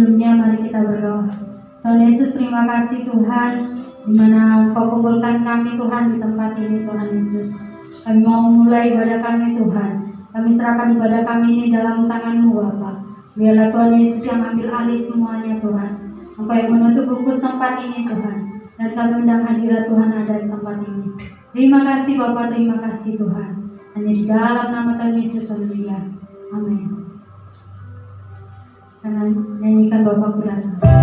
Sebelumnya mari kita berdoa. Tuhan Yesus, terima kasih Tuhan, di mana Engkau kumpulkan kami Tuhan di tempat ini Tuhan Yesus. Kami mau memulai ibadah kami Tuhan. Kami serahkan ibadah kami ini dalam tangan-Mu Bapa. Biarlah Tuhan Yesus yang ambil alih semuanya Tuhan. Engkau yang menutup bungkus tempat ini Tuhan. Dan kami undang hadirat Tuhan ada di tempat ini. Terima kasih Bapa, terima kasih Tuhan. Hanya di dalam nama Tuhan Yesus, haleluya. Amin. Karena nyanyikan Bapakku datang. Kami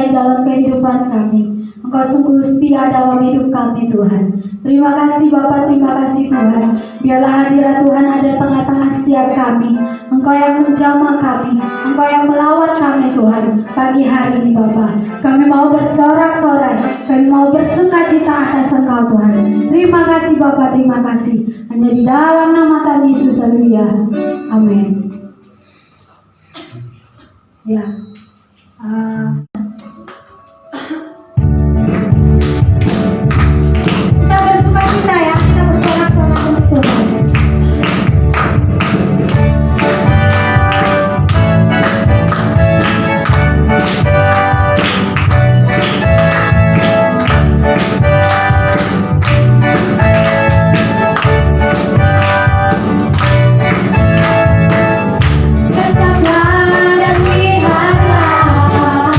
menyertai dalam kehidupan kami. Engkau sungguh setia dalam hidup kami Tuhan. Terima kasih Bapa, terima kasih Tuhan. Biarlah hadirat Tuhan ada tengah-tengah setiap kami. Engkau yang menjamah kami, Engkau yang melawat kami Tuhan. Pagi hari ini Bapa, kami mau bersorak-sorai, kami mau bersuka cita atas Engkau Tuhan. Terima kasih Bapa, terima kasih. Hanya di dalam nama Tuhan Yesus, haleluya. Amin. Ya. Kita bersuka cita ya, kita bersorak-sorai untuk Tuhan. Tetaplah dan lihatlah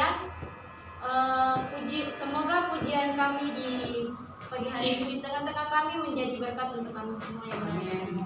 Tuhan. Semoga pujian kami di pagi hari ini di tengah-tengah kami menjadi berkat untuk kami semua yang berada di sini.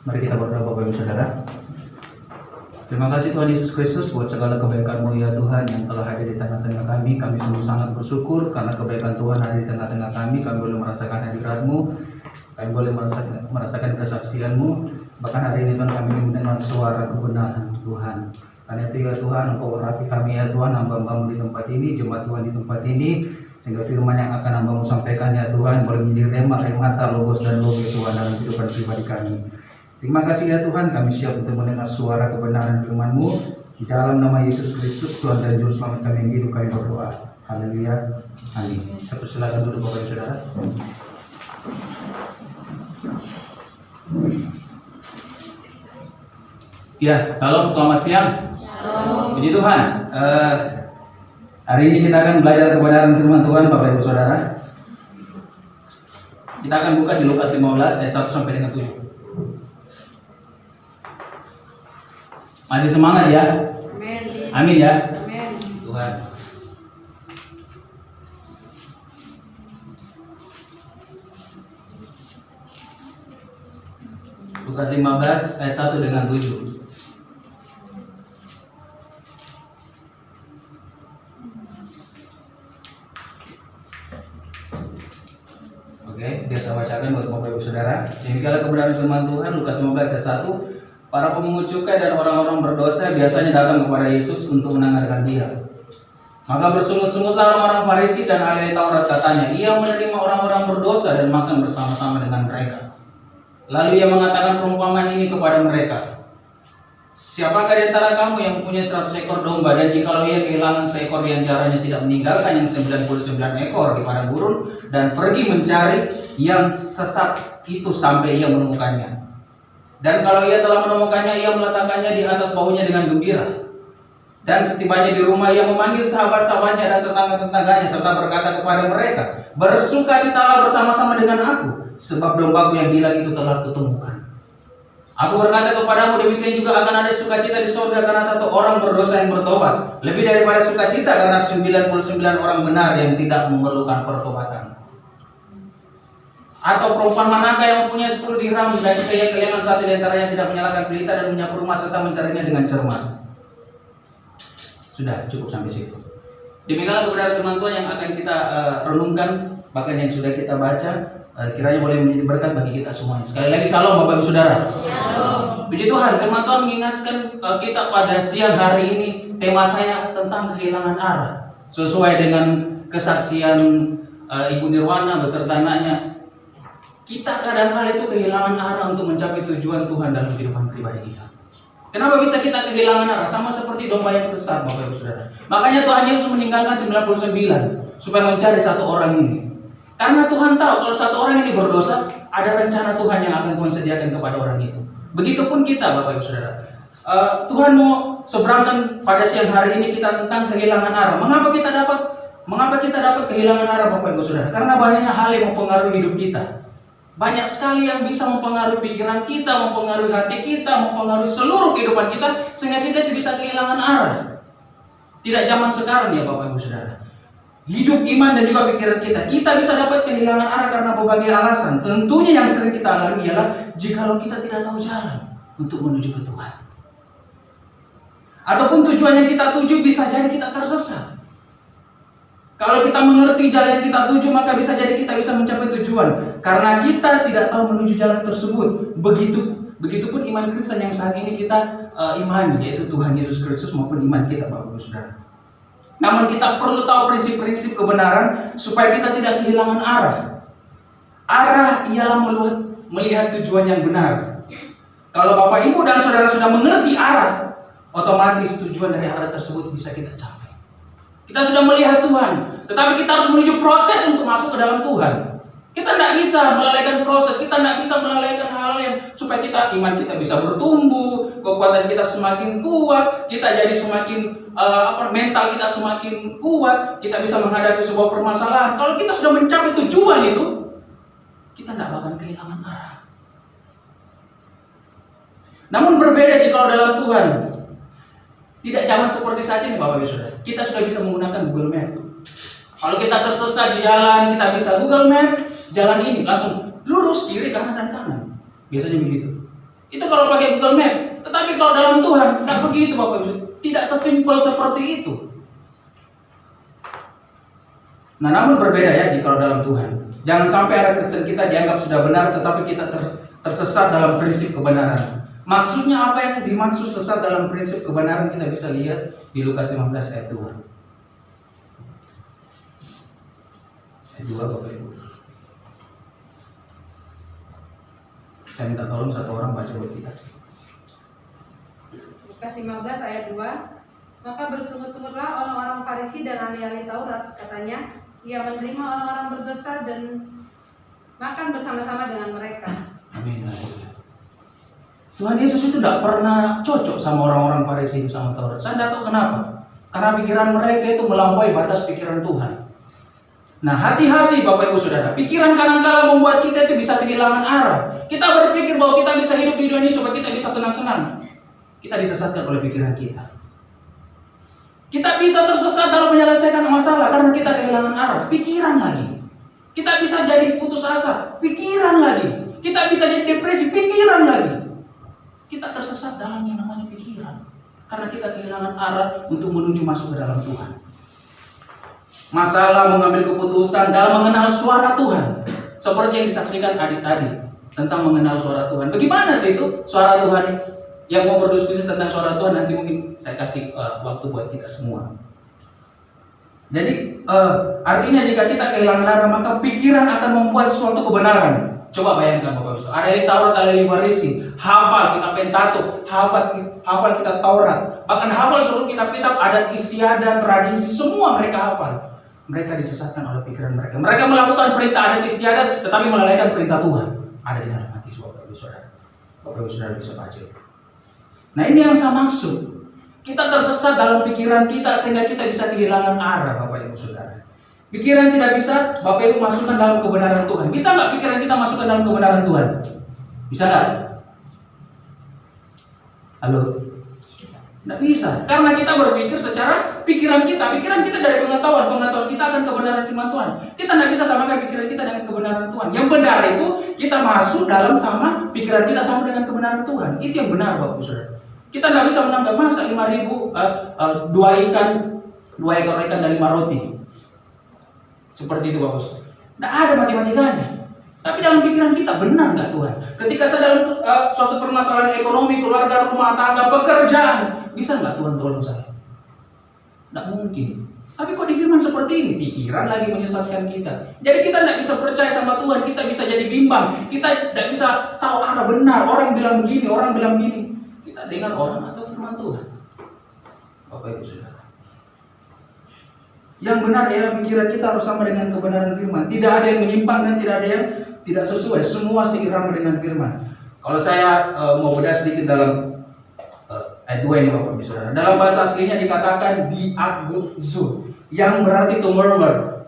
Mari kita berdoa Bapak Ibu Saudara. Terima kasih Tuhan Yesus Kristus buat segala kebaikan-Mu ya Tuhan yang telah hadir di tengah-tengah kami. Kami sungguh sangat bersyukur karena kebaikan Tuhan hadir di tengah-tengah kami. Kami boleh merasakan hadirat-Mu, kami boleh merasakan kesaksian-Mu. Bahkan hari ini Tuhan kami mendengar suara kebenaran Tuhan. Karena itu ya Tuhan, Engkau urapi kami ya Tuhan, hamba-Hamba-Mu di tempat ini, jemaat Tuhan di tempat ini, sehingga firman yang akan hamba-Mu sampaikan ya Tuhan boleh menjadi remata, logos dan logi Tuhan dalam kehidupan pribadi kami. Terima kasih ya Tuhan, kami siap untuk mendengar suara kebenaran firman-Mu. Di dalam nama Yesus Kristus, Tuhan dan Juru Selamat kami yang hidup, kami berdoa. Haleluya, amin. Saya persilakan duduk Bapak Ibu Saudara. Ya, salam, selamat siang. Puji Tuhan. Hari ini kita akan belajar kebenaran firman Tuhan, Bapak Ibu Saudara. Kita akan buka di Lukas 15 ayat 1 sampai dengan 7. Masih semangat ya? Amin ya. Tuhan. Lukas 15 ayat 1 dengan 7. Oke, biar saya bacakan buat Bapak Ibu Saudara. Demikianlah kebenaran firman Tuhan, Lukas 15 ayat 1. Para pemungut cukai dan orang-orang berdosa biasanya datang kepada Yesus untuk mendengarkan Dia. Maka bersungut-sungutlah orang-orang Farisi dan ahli Taurat, katanya, Ia menerima orang-orang berdosa dan makan bersama-sama dengan mereka. Lalu Ia mengatakan perumpamaan ini kepada mereka. Siapakah di antara kamu yang mempunyai 100 ekor domba, dan jikalau ia kehilangan seekor di antaranya, tidak meninggalkan yang 99 ekor di padang gurun dan pergi mencari yang sesat itu sampai ia menemukannya. Dan kalau ia telah menemukannya, ia meletakkannya di atas bahunya dengan gembira. Dan setibanya di rumah, ia memanggil sahabat-sahabatnya dan tetangga-tetangganya serta berkata kepada mereka, bersukacitalah bersama-sama dengan aku, sebab dombaku yang hilang itu telah kutemukan. Aku berkata kepadamu, demikian juga akan ada sukacita di surga karena satu orang berdosa yang bertobat, lebih daripada sukacita karena 99 orang benar yang tidak memerlukan pertobatan. Atau perempuan manakah yang mempunyai 10 dirham dan jika ia kehilangan satu di antaranya, tidak menyalakan pelita dan menyapu rumah serta mencarinya dengan cermat. Sudah cukup sampai situ. Demikianlah kebenaran firman Tuhan yang akan kita renungkan, bahkan yang sudah kita baca. Kiranya boleh menjadi berkat bagi kita semuanya. Sekali lagi salam Bapak Ibu Saudara. Shalom. Puji Tuhan, firman Tuhan mengingatkan kita pada siang hari ini. Tema saya tentang kehilangan arah, sesuai dengan kesaksian Ibu Nirwana beserta anaknya. Kita kadang-kala itu kehilangan arah untuk mencapai tujuan Tuhan dalam kehidupan pribadi kita. Kenapa bisa kita kehilangan arah? Sama seperti domba yang sesat, Bapak Ibu Saudara. Makanya Tuhan Yesus meninggalkan 99 supaya mencari satu orang ini. Karena Tuhan tahu kalau satu orang ini berdosa, ada rencana Tuhan yang akan Tuhan sediakan kepada orang itu. Begitupun kita, Bapak Ibu Saudara. Tuhan mau seberangkan pada siang hari ini kita tentang kehilangan arah. Mengapa kita dapat kehilangan arah, Bapak Ibu Saudara? Karena banyaknya hal yang mempengaruhi hidup kita. Banyak sekali yang bisa mempengaruhi pikiran kita, mempengaruhi hati kita, mempengaruhi seluruh kehidupan kita, sehingga kita bisa kehilangan arah. Tidak zaman sekarang ya, Bapak Ibu Saudara. Hidup iman dan juga pikiran kita bisa dapat kehilangan arah karena berbagai alasan. Tentunya yang sering kita alami ialah jikalau kita tidak tahu jalan untuk menuju ke Tuhan. Ataupun tujuan yang kita tuju bisa jadi kita tersesat. Kalau kita mengerti jalan yang kita tuju, maka bisa jadi kita bisa mencapai tujuan. Karena kita tidak tahu menuju jalan tersebut. Begitupun iman Kristen yang saat ini kita imani, yaitu Tuhan Yesus Kristus maupun iman kita, Bapak Ibu Saudara. Namun kita perlu tahu prinsip-prinsip kebenaran supaya kita tidak kehilangan arah. Arah ialah melihat tujuan yang benar. Kalau Bapak Ibu dan Saudara sudah mengerti arah, otomatis tujuan dari arah tersebut bisa kita capai. Kita sudah melihat Tuhan, tetapi kita harus menuju proses untuk masuk ke dalam Tuhan. Kita tidak bisa melalaikan proses, kita tidak bisa melalaikan hal yang supaya iman kita bisa bertumbuh, kekuatan kita semakin kuat, kita jadi semakin mental kita semakin kuat, kita bisa menghadapi sebuah permasalahan. Kalau kita sudah mencapai tujuan itu, kita tidak akan kehilangan arah. Namun berbeda jika dalam Tuhan. Tidak zaman seperti saat ini, Bapak Ibu Saudara. Kita sudah bisa menggunakan Google Map. Kalau kita tersesat di jalan, kita bisa Google Map, jalan ini langsung lurus kiri, kanan dan kanan. Biasanya begitu. Itu kalau pakai Google Map. Tetapi kalau dalam Tuhan tidak begitu, Bapak Ibu. Tidak sesimpel seperti itu. Nah, namun berbeda ya kalau dalam Tuhan. Jangan sampai anak Kristen kita dianggap sudah benar, tetapi kita tersesat dalam prinsip kebenaran. Maksudnya apa yang dimaksud sesat dalam prinsip kebenaran kita bisa lihat di Lukas 15 ayat 2. Ayat 2, Bapak Ibu. Saya minta tolong satu orang baca buat kita. Lukas 15 ayat 2. Maka bersungut-sungutlah orang-orang Farisi dan ahli-ahli Taurat, katanya, ia menerima orang-orang berdosa dan makan bersama-sama dengan mereka. Amin. Tuhan Yesus itu tidak pernah cocok sama orang-orang Farisi sama Taurat. Saya tidak tahu kenapa. Karena pikiran mereka itu melampaui batas pikiran Tuhan. Nah, hati-hati Bapak Ibu Saudara. Pikiran kadang-kala membuat kita itu bisa kehilangan arah. Kita berpikir bahwa kita bisa hidup di dunia ini supaya kita bisa senang-senang. Kita disesatkan oleh pikiran kita. Kita bisa tersesat dalam menyelesaikan masalah karena kita kehilangan arah. Pikiran lagi. Kita bisa jadi putus asa. Pikiran lagi. Kita bisa jadi depresi. Pikiran lagi. Kita tersesat dalam yang namanya pikiran. Karena kita kehilangan arah untuk menuju masuk ke dalam Tuhan. Masalah mengambil keputusan dalam mengenal suara Tuhan. Seperti yang disaksikan adik tadi. Tentang mengenal suara Tuhan. Bagaimana sih itu suara Tuhan? Yang mau berdiskusi tentang suara Tuhan, nanti mungkin saya kasih waktu buat kita semua. Jadi artinya jika kita kehilangan arah, maka pikiran akan membuat suatu kebenaran. Coba bayangkan Bapak Ibu. Ada di Taurat, ada di Farisi. Hafal kita Pentatuk, hafal kita Taurat. Bahkan hafal seluruh kitab-kitab adat istiadat, tradisi, semua mereka hafal. Mereka disesatkan oleh pikiran mereka. Mereka melakukan perintah adat istiadat, tetapi melalaikan perintah Tuhan. Ada di dalam hati Bapak Ibu Saudara. Bapak Ibu Saudara bisa baca itu. Nah, ini yang saya maksud. Kita tersesat dalam pikiran kita sehingga kita bisa kehilangan arah Bapak Ibu Saudara. Pikiran tidak bisa Bapak Ibu masukkan dalam kebenaran Tuhan. Bisa nggak pikiran kita masukkan dalam kebenaran Tuhan? Bisa nggak? Halo? Nggak bisa. Karena kita berpikir secara pikiran kita. Pikiran kita dari pengetahuan kita akan kebenaran firman Tuhan. Kita nggak bisa samakan pikiran kita dengan kebenaran Tuhan. Yang benar itu kita masuk dalam sama pikiran kita sama dengan kebenaran Tuhan. Itu yang benar Bapak Ibu Saudara. Kita nggak bisa menanggap masa 5.000 2 ekor ikan dan 5 roti. Seperti itu Bapak. Nggak ada matematikanya. Tapi dalam pikiran kita benar nggak Tuhan? Ketika saya dalam suatu permasalahan ekonomi, keluarga, rumah tangga, pekerjaan, bisa nggak Tuhan tolong saya? Nggak mungkin. Tapi kok di firman seperti ini? Pikiran lagi menyesatkan kita. Jadi kita nggak bisa percaya sama Tuhan. Kita bisa jadi bimbang. Kita nggak bisa tahu arah benar. Orang bilang begini, orang bilang begini. Kita dengar orang atau firman Tuhan. Bapak Ibu Saudara. Yang benar ialah pikiran kita harus sama dengan kebenaran firman. Tidak ada yang menyimpang dan tidak ada yang tidak sesuai. Semua seirama dengan firman. Kalau saya mau bedah sedikit dalam ayat 2 ini Bapak Ibu Saudara. Dalam bahasa aslinya dikatakan diagutzu, yang berarti to murmur.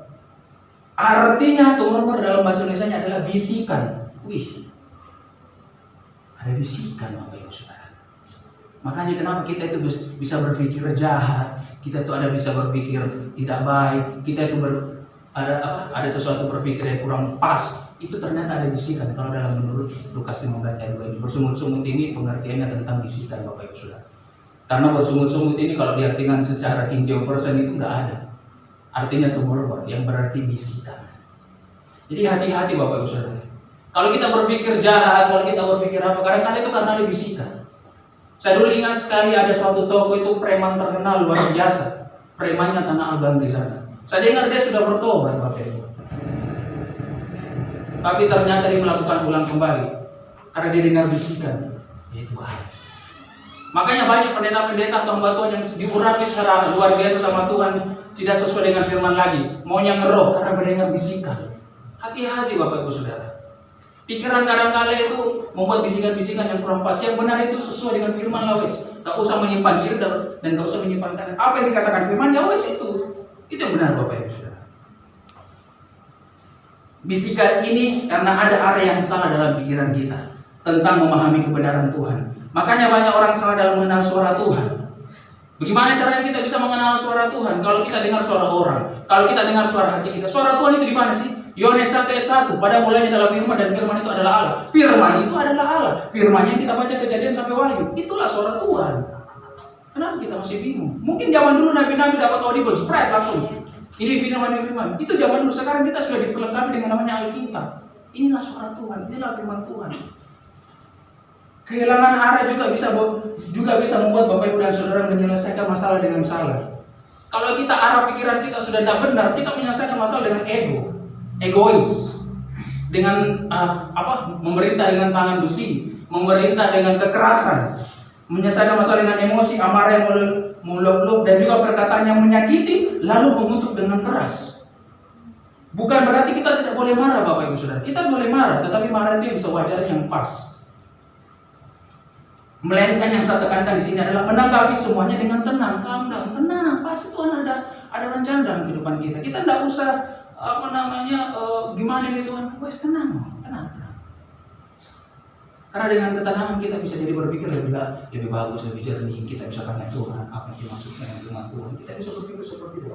Artinya to murmur dalam bahasa Indonesia adalah bisikan. Wih, ada bisikan Bapak Ibu Saudara. Makanya kenapa kita itu bisa berpikir jahat, kita itu bisa berpikir tidak baik, kita itu ada sesuatu berpikir yang kurang pas. Itu ternyata ada bisikan. Kalau dalam menurut Lukas 15 ayat 2 ini, bersungut-sungut ini pengertiannya tentang bisikan Bapak Ibu Saudara. Karena bersungut-sungut ini kalau diartikan secara King James Version itu tidak ada. Artinya to murmur, yang berarti bisikan. Jadi hati-hati Bapak Ibu Saudara. Kalau kita berpikir jahat, kalau kita berpikir apa, kadang-kadang itu karena ada bisikan. Saya dulu ingat sekali ada suatu toko itu preman terkenal luar biasa. Premannya Tanah Abang di sana. Saya dengar dia sudah bertobat Bapak Ibu. Tapi ternyata dia melakukan ulang kembali karena dia dengar bisikan, ya Tuhan. Makanya banyak pendeta-pendeta atau hamba Tuhan yang diurapi secara luar biasa sama Tuhan, tidak sesuai dengan firman lagi, maunya ngeroh karena mendengar bisikan. Hati-hati Bapak Ibu Saudara. Pikiran kadang-kala itu membuat bisikan-bisikan yang kurang pas. Yang benar itu sesuai dengan firman lah wes. Gak usah menyimpan kiri dan gak usah menyimpan kanan. Apa yang dikatakan firman ya wes itu yang benar Bapak Ibu Saudara. Bisikan ini karena ada area yang salah dalam pikiran kita tentang memahami kebenaran Tuhan. Makanya banyak orang salah dalam mengenal suara Tuhan. Bagaimana caranya kita bisa mengenal suara Tuhan? Kalau kita dengar suara orang, kalau kita dengar suara hati kita. Suara Tuhan itu di mana sih? Yohanes 1 ayat 1. Pada mulanya dalam firman dan firman itu adalah Allah. Firman itu adalah Allah. Firman yang kita baca Kejadian sampai Wahyu. Itulah suara Tuhan. Kenapa kita masih bingung? Mungkin zaman dulu nabi-nabi dapat audible spread langsung. Ini firman. Itu zaman dulu. Sekarang kita sudah diperlengkapi dengan namanya Alkitab. Inilah suara Tuhan. Inilah firman Tuhan. Kehilangan arah juga bisa membuat Bapak Ibu dan Saudara menyelesaikan masalah dengan salah. Kalau kita arah pikiran kita sudah tidak benar, kita menyelesaikan masalah dengan egois, dengan memerintah dengan tangan besi, memerintah dengan kekerasan, menyelesaikan masalah dengan emosi, amarah yang muluk-muluk dan juga perkataan yang menyakiti, lalu mengutuk dengan keras. Bukan berarti kita tidak boleh marah Bapak Ibu Saudara. Kita boleh marah, tetapi marah itu yang sewajarnya yang pas. Melainkan yang saya tekankan di sini adalah menanggapi semuanya dengan tenang, calm down, tenang. Pasti Tuhan ada rencana dalam kehidupan kita. Kita tidak usah gimana nih Tuhan, wes tenang. Karena dengan ketenangan kita bisa jadi berpikir lebih bagus, lebih jernih. Kita bisa tanya Tuhan, apa yang dimaksudkan dengan firman Tuhan. Kita bisa berpikir seperti itu.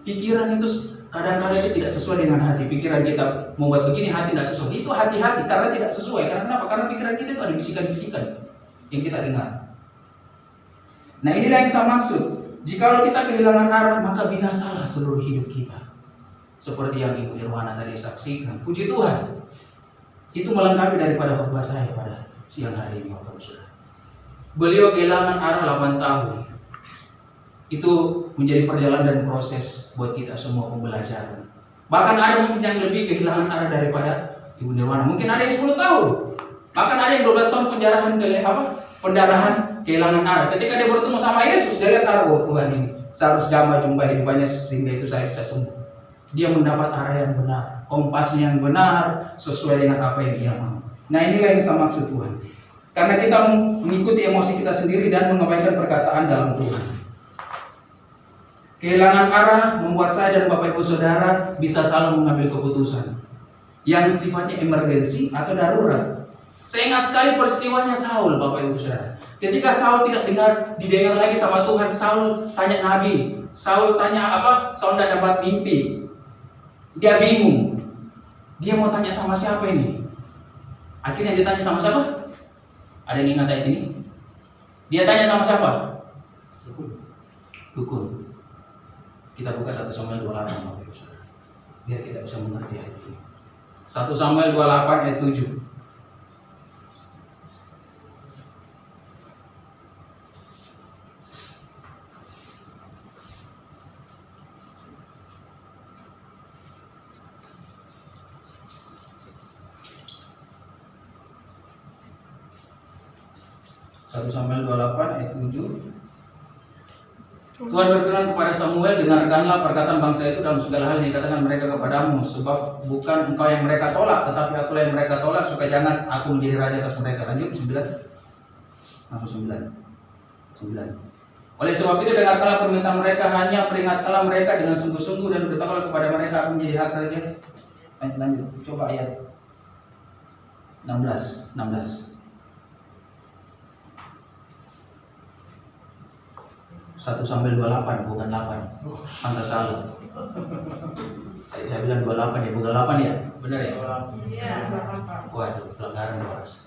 Pikiran itu kadang-kadang itu tidak sesuai dengan hati. Pikiran kita membuat begini, hati tidak sesuai. Itu hati-hati karena tidak sesuai. Karena kenapa? Karena pikiran kita itu ada bisikan-bisikan yang kita dengar. Nah, inilah yang saya maksud. Jikalau kita kehilangan arah, maka binasalah seluruh hidup kita. Seperti yang Ibu Nirwana tadi saksikan. Puji Tuhan. Itu melengkapi daripada khotbah saya pada siang hari ini, Bapak Saudara. Beliau kehilangan arah 8 tahun. Itu menjadi perjalanan dan proses buat kita semua pembelajaran. Bahkan ada mungkin yang lebih kehilangan arah daripada Ibu Nirwana. Mungkin ada yang 10 tahun. Bahkan ada yang 12 tahun pendarahan kehilangan arah. Ketika dia bertemu sama Yesus, dia lihat arah, Tuhan ini saya harus jamaah jumpa hidupannya sehingga itu saya bisa sembuh. Dia mendapat arah yang benar, kompasnya yang benar, sesuai dengan apa yang dia mau. Nah, inilah yang saya maksud Tuhan. Karena kita mengikuti emosi kita sendiri dan mengabaikan perkataan dalam Tuhan. Kehilangan arah membuat saya dan Bapak Ibu Saudara bisa salah mengambil keputusan yang sifatnya emergensi atau darurat. Saya ingat sekali peristiwanya Saul, Bapak Ibu Saudara. Ketika Saul tidak didengar lagi sama Tuhan, Saul tanya Nabi. Saul tanya apa? Saul tidak dapat mimpi. Dia bingung. Dia mau tanya sama siapa ini? Akhirnya dia tanya sama siapa? Ada yang ingat ayat ini? Dia tanya sama siapa? Dukun. Kita buka 1 Samuel 28 Bapak Ibu Saudara. Biar kita bisa mengerti ayat ini. 1 Samuel 28 ayat 7. Samuel 28 ayat 7. Tuhan berfirman kepada Samuel, dengarkanlah perkataan bangsa itu dalam segala hal yang dikatakan mereka kepadamu, sebab bukan engkau yang mereka tolak, tetapi akulah yang mereka tolak, supaya jangan aku menjadi raja atas mereka. Lanjut 9. Oleh sebab itu dengarkanlah permintaan mereka, hanya peringatkanlah mereka dengan sungguh-sungguh dan beritahulah kepada mereka aku menjadi hak raja. Lanjut, coba ayat 16. 1 Samuel 28 bukan 8. Pantas salah. Tadi saya bilang 28 ya, bukan 8 ya? Benar ya? Iya. Waduh, pelanggaran boros.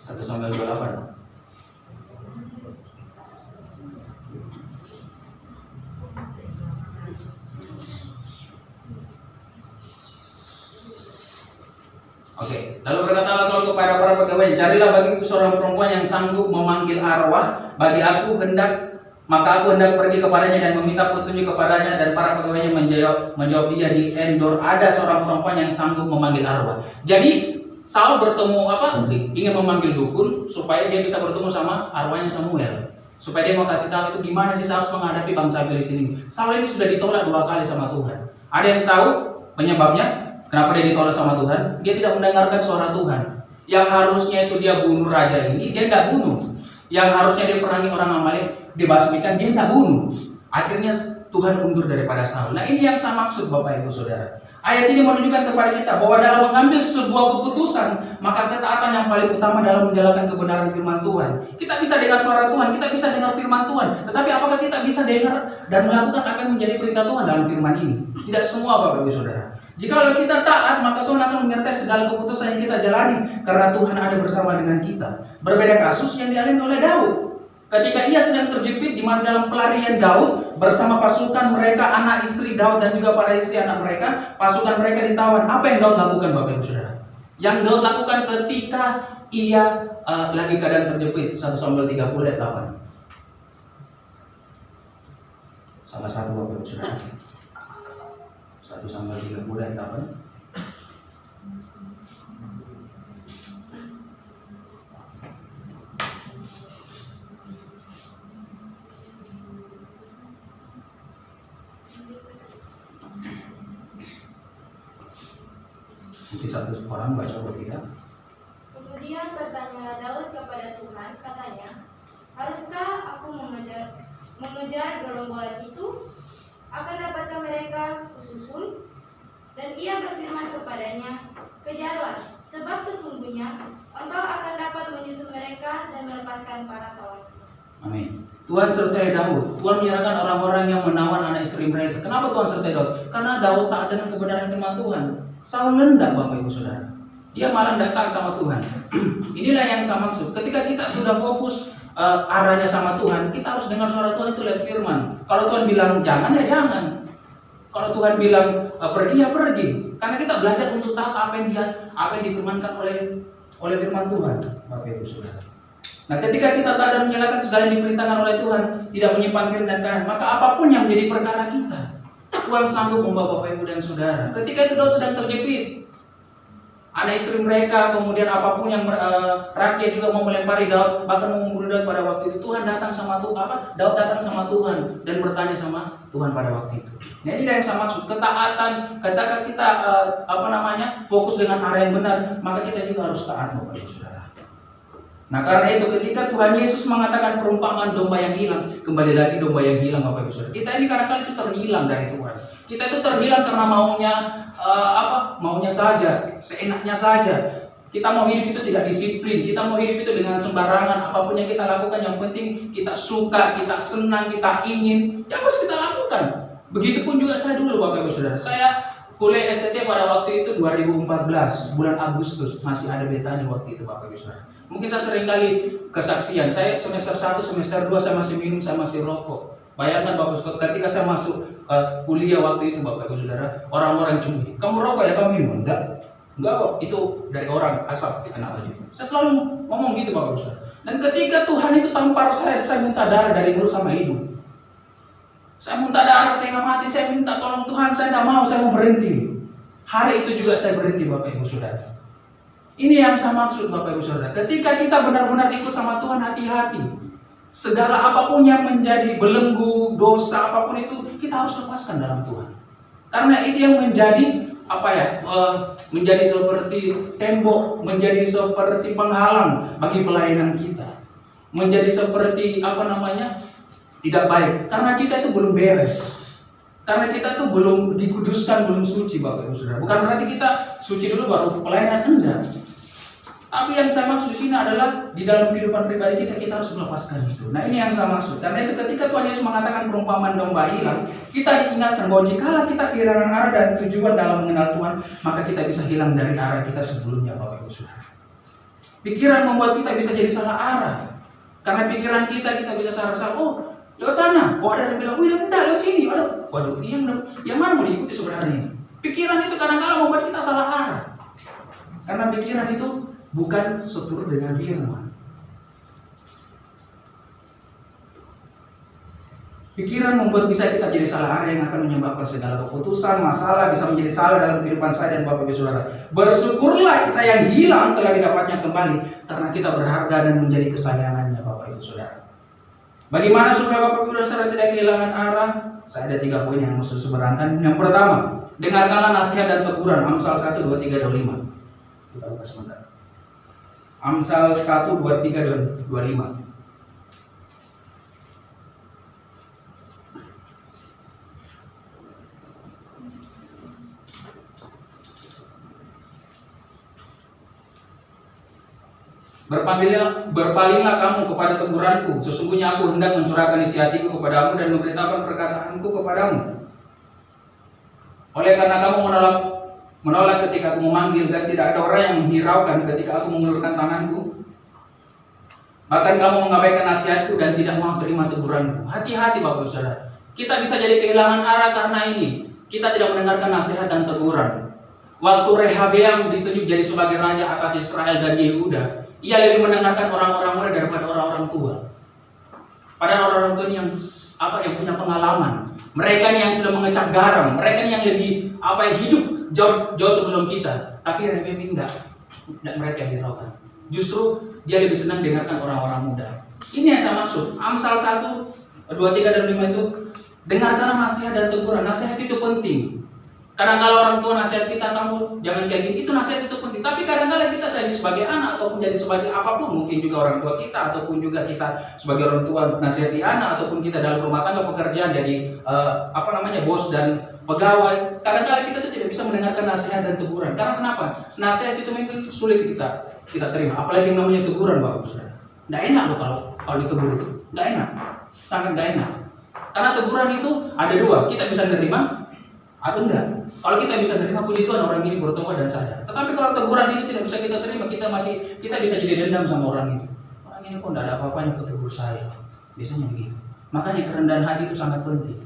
1 Samuel 28. Oke, lalu berkatalah Saul kepada para pegawai, carilah bagiku seorang perempuan yang sanggup memanggil arwah bagi aku maka aku hendak pergi kepadanya dan meminta petunjuk kepadanya. Dan para pegawainya menjawab dia, di Endor ada seorang perempuan yang sanggup memanggil arwah. Jadi Saul bertemu ingin memanggil dukun supaya dia bisa bertemu sama arwahnya Samuel, supaya dia mau kasih tahu itu gimana sih harus menghadapi bangsa Filistin ini. Saul ini sudah ditolak 2 kali sama Tuhan. Ada yang tahu penyebabnya? Kenapa dia ditolak sama Tuhan? Dia tidak mendengarkan suara Tuhan. Yang harusnya itu dia bunuh raja ini, dia tidak bunuh. Yang harusnya dia perangi orang Amalek, dibasmikan, dia tidak bunuh. Akhirnya Tuhan undur daripada Saul. Nah, ini yang saya maksud Bapak Ibu Saudara. Ayat ini menunjukkan kepada kita bahwa dalam mengambil sebuah keputusan, maka ketaatan yang paling utama dalam menjalankan kebenaran firman Tuhan. Kita bisa dengar suara Tuhan, kita bisa dengar firman Tuhan, tetapi apakah kita bisa dengar dan melakukan apa yang menjadi perintah Tuhan dalam firman ini? Tidak semua Bapak Ibu Saudara. Jikalau kita taat, maka Tuhan akan menyertai segala keputusan yang kita jalani, karena Tuhan ada bersama dengan kita. Berbeda kasus yang dialami oleh Daud. Ketika ia sedang terjepit di mana dalam pelarian Daud bersama pasukan mereka, anak istri Daud dan juga para istri anak mereka, pasukan mereka ditawan. Apa yang Daud lakukan Bapak Ibu Saudara? Yang Daud lakukan ketika ia lagi keadaan terjepit. 1 Samuel 30 ayat 8. Salah satu Bapak Ibu Saudara. 1 Samuel 30 ayat 8. di satu orang baca atau tidak. Kemudian bertanya Daud kepada Tuhan, katanya, haruskah aku mengejar gerombolan itu? Akan dapatkah mereka kususul? Dan ia berfirman kepadanya, kejarlah, sebab sesungguhnya engkau akan dapat menyusul mereka dan melepaskan para kawan. Amin. Tuhan sertai Daud. Tuhan menyerahkan orang-orang yang menawan anak istri mereka. Kenapa Tuhan sertai Daud? Karena Daud taat dengan kebenaran firman Tuhan. Saul rendah, Bapak Ibu Saudara. Dia malah tidak taat sama Tuhan. Inilah yang saya maksud. Ketika kita sudah fokus arahnya sama Tuhan, kita harus dengar suara Tuhan itu lihat firman. Kalau Tuhan bilang jangan, ya jangan. Kalau Tuhan bilang pergi, ya pergi. Karena kita belajar untuk taat apa yang difirmankan oleh firman Tuhan, Bapak Ibu Saudara. Nah, ketika kita taat dan menjalankan segala yang diperintahkan oleh Tuhan, tidak menyimpan kiri dan kanan, maka apapun yang menjadi perkara kita, Tuhan sanggup membawa Bapak Ibu dan Saudara. Ketika itu Daud sedang terjepit, anak istri mereka, kemudian apapun yang rakyat juga mau melempari Daud, bahkan mau membunuh Daud pada waktu itu, Tuhan datang sama Tuhan, Daud datang sama Tuhan dan bertanya sama Tuhan pada waktu itu. Nah, ini yang saya maksud, ketaatan. Ketika kita fokus dengan arah yang benar, maka kita juga harus taat, Bapak Ibu Saudara. Nah, karena itu ketika Tuhan Yesus mengatakan perumpamaan domba yang hilang, kembali lagi domba yang hilang, Bapak Ibu Saudara. Kita ini kadang-kadang itu terhilang dari Tuhan. Kita itu terhilang karena maunya saja, seenaknya saja. Kita mau hidup itu tidak disiplin, kita mau hidup itu dengan sembarangan. Apapun yang kita lakukan, yang penting kita suka, kita senang, kita ingin, yang harus kita lakukan. Begitupun juga saya dulu, Bapak Ibu Saudara. Saya kuliah STT pada waktu itu 2014, bulan Agustus, masih ada betanya waktu itu, Bapak Ibu Saudara. Mungkin saya sering kali kesaksian, saya semester 1, semester 2 saya masih minum, saya masih rokok. Bayangkan Bapak Ibu Saudara, ketika saya masuk kuliah waktu itu, Bapak Ibu Saudara, orang-orang cumi, kamu rokok ya, kamu minum? Enggak kok, itu dari orang asap, enak aja. Saya selalu ngomong gitu, Bapak Ibu Saudara. Dan ketika Tuhan itu tampar saya minta darah dari mulut sama hidung. Saya minta darah setengah mati, saya minta tolong Tuhan, saya tidak mau, saya mau berhenti. Hari itu juga saya berhenti, Bapak Ibu Saudara. Ini yang saya maksud, Bapak Ibu Saudara. Ketika kita benar-benar ikut sama Tuhan, hati-hati. Segala apapun yang menjadi belenggu, dosa, apapun itu, kita harus lepaskan dalam Tuhan. Karena itu yang menjadi menjadi seperti tembok, menjadi seperti penghalang bagi pelayanan kita. Menjadi seperti tidak baik. Karena kita itu belum beres. Karena kita itu belum dikuduskan, belum suci, Bapak Ibu Saudara. Bukan berarti kita suci dulu baru pelayanan, enggak. Tapi yang saya maksud di sini adalah di dalam kehidupan pribadi kita harus melepaskan itu. Nah, ini yang saya maksud. Karena itu ketika Tuhan Yesus mengatakan perumpamaan domba hilang, kita diingatkan bahwa jika kita kehilangan arah dan tujuan dalam mengenal Tuhan, maka kita bisa hilang dari arah kita sebelumnya, Bapak Ibu Saudara. Pikiran membuat kita bisa jadi salah arah. Karena pikiran kita bisa salah. Oh, lewat sana. Oh, ada yang bilang, wih, enggak, lewat sini. Waduh, yang mana mau diikuti sebenarnya? Pikiran itu kadang-kadang membuat kita salah arah. Karena pikiran itu bukan seturut dengan firman. Pikiran membuat bisa kita jadi salah arah yang akan menyebabkan segala keputusan, masalah bisa menjadi salah dalam kehidupan saya dan Bapak Ibu Saudara. Bersyukurlah kita yang hilang telah didapatnya kembali, karena kita berharga dan menjadi kesayangannya, Bapak Ibu Saudara. Bagaimana supaya Bapak Ibu dan Saudara tidak kehilangan arah? Saya ada 3 poin yang harus diseberangkan. Yang pertama, dengarkanlah nasihat dan teguran. Amsal 1, 2, 3, 25. Kita buka sebentar. Amsal 1, 2, 3, 25. Berpalinglah kamu kepada teguranku. Sesungguhnya aku hendak mencurahkan isi hatiku kepadamu dan memberitahukan perkataanku kepadamu. Oleh karena kamu menolak ketika aku memanggil, dan tidak ada orang yang menghiraukan ketika aku mengulurkan tanganku. Bahkan kamu mengabaikan nasihatku dan tidak mau terima teguranku. Hati-hati, Bapak Ibu Saudara. Kita bisa jadi kehilangan arah karena ini. Kita tidak mendengarkan nasihat dan teguran. Waktu Rehabeam ditunjuk jadi sebagai raja atas Israel dan Yehuda, ia lebih mendengarkan orang-orang muda daripada orang-orang tua. Padahal orang-orang tua ini yang punya pengalaman. Mereka yang sudah mengecap garam, mereka yang lebih hidup jauh sebelum kita. Tapi Rehabeam tidak mereka hiraukan. Justru dia lebih senang dengarkan orang-orang muda. Ini yang saya maksud. Amsal 1, 2, 3, dan 5 itu, dengarkanlah nasihat dan teguran. Nasihat itu penting. Kadang-kala orang tua nasihat kita, kamu jangan kayak gini, itu nasihat itu penting. Tapi kadang-kala kita jadi sebagai anak ataupun jadi sebagai apapun, mungkin juga orang tua kita ataupun juga kita sebagai orang tua nasihati anak, ataupun kita dalam rumah tangga pekerjaan jadi bos dan pegawai. Kadang-kala kita tuh tidak bisa mendengarkan nasihat dan teguran. Karena kenapa? Nasihat itu mungkin sulit kita terima. Apalagi yang namanya teguran, Bapak Saudara. Nggak enak loh kalau ditegur itu. Nggak enak, sangat nggak enak. Karena teguran itu ada dua, kita bisa menerima atau enggak. Kalau kita bisa menerima, puji Tuhan orang ini bertobat dan sadar. Tetapi kalau teguran ini tidak bisa kita terima, kita bisa jadi dendam sama orang itu. Orang ini kok tidak ada apa-apanya kok tegur saya. Biasanya begitu. Makanya kerendahan hati itu sangat penting.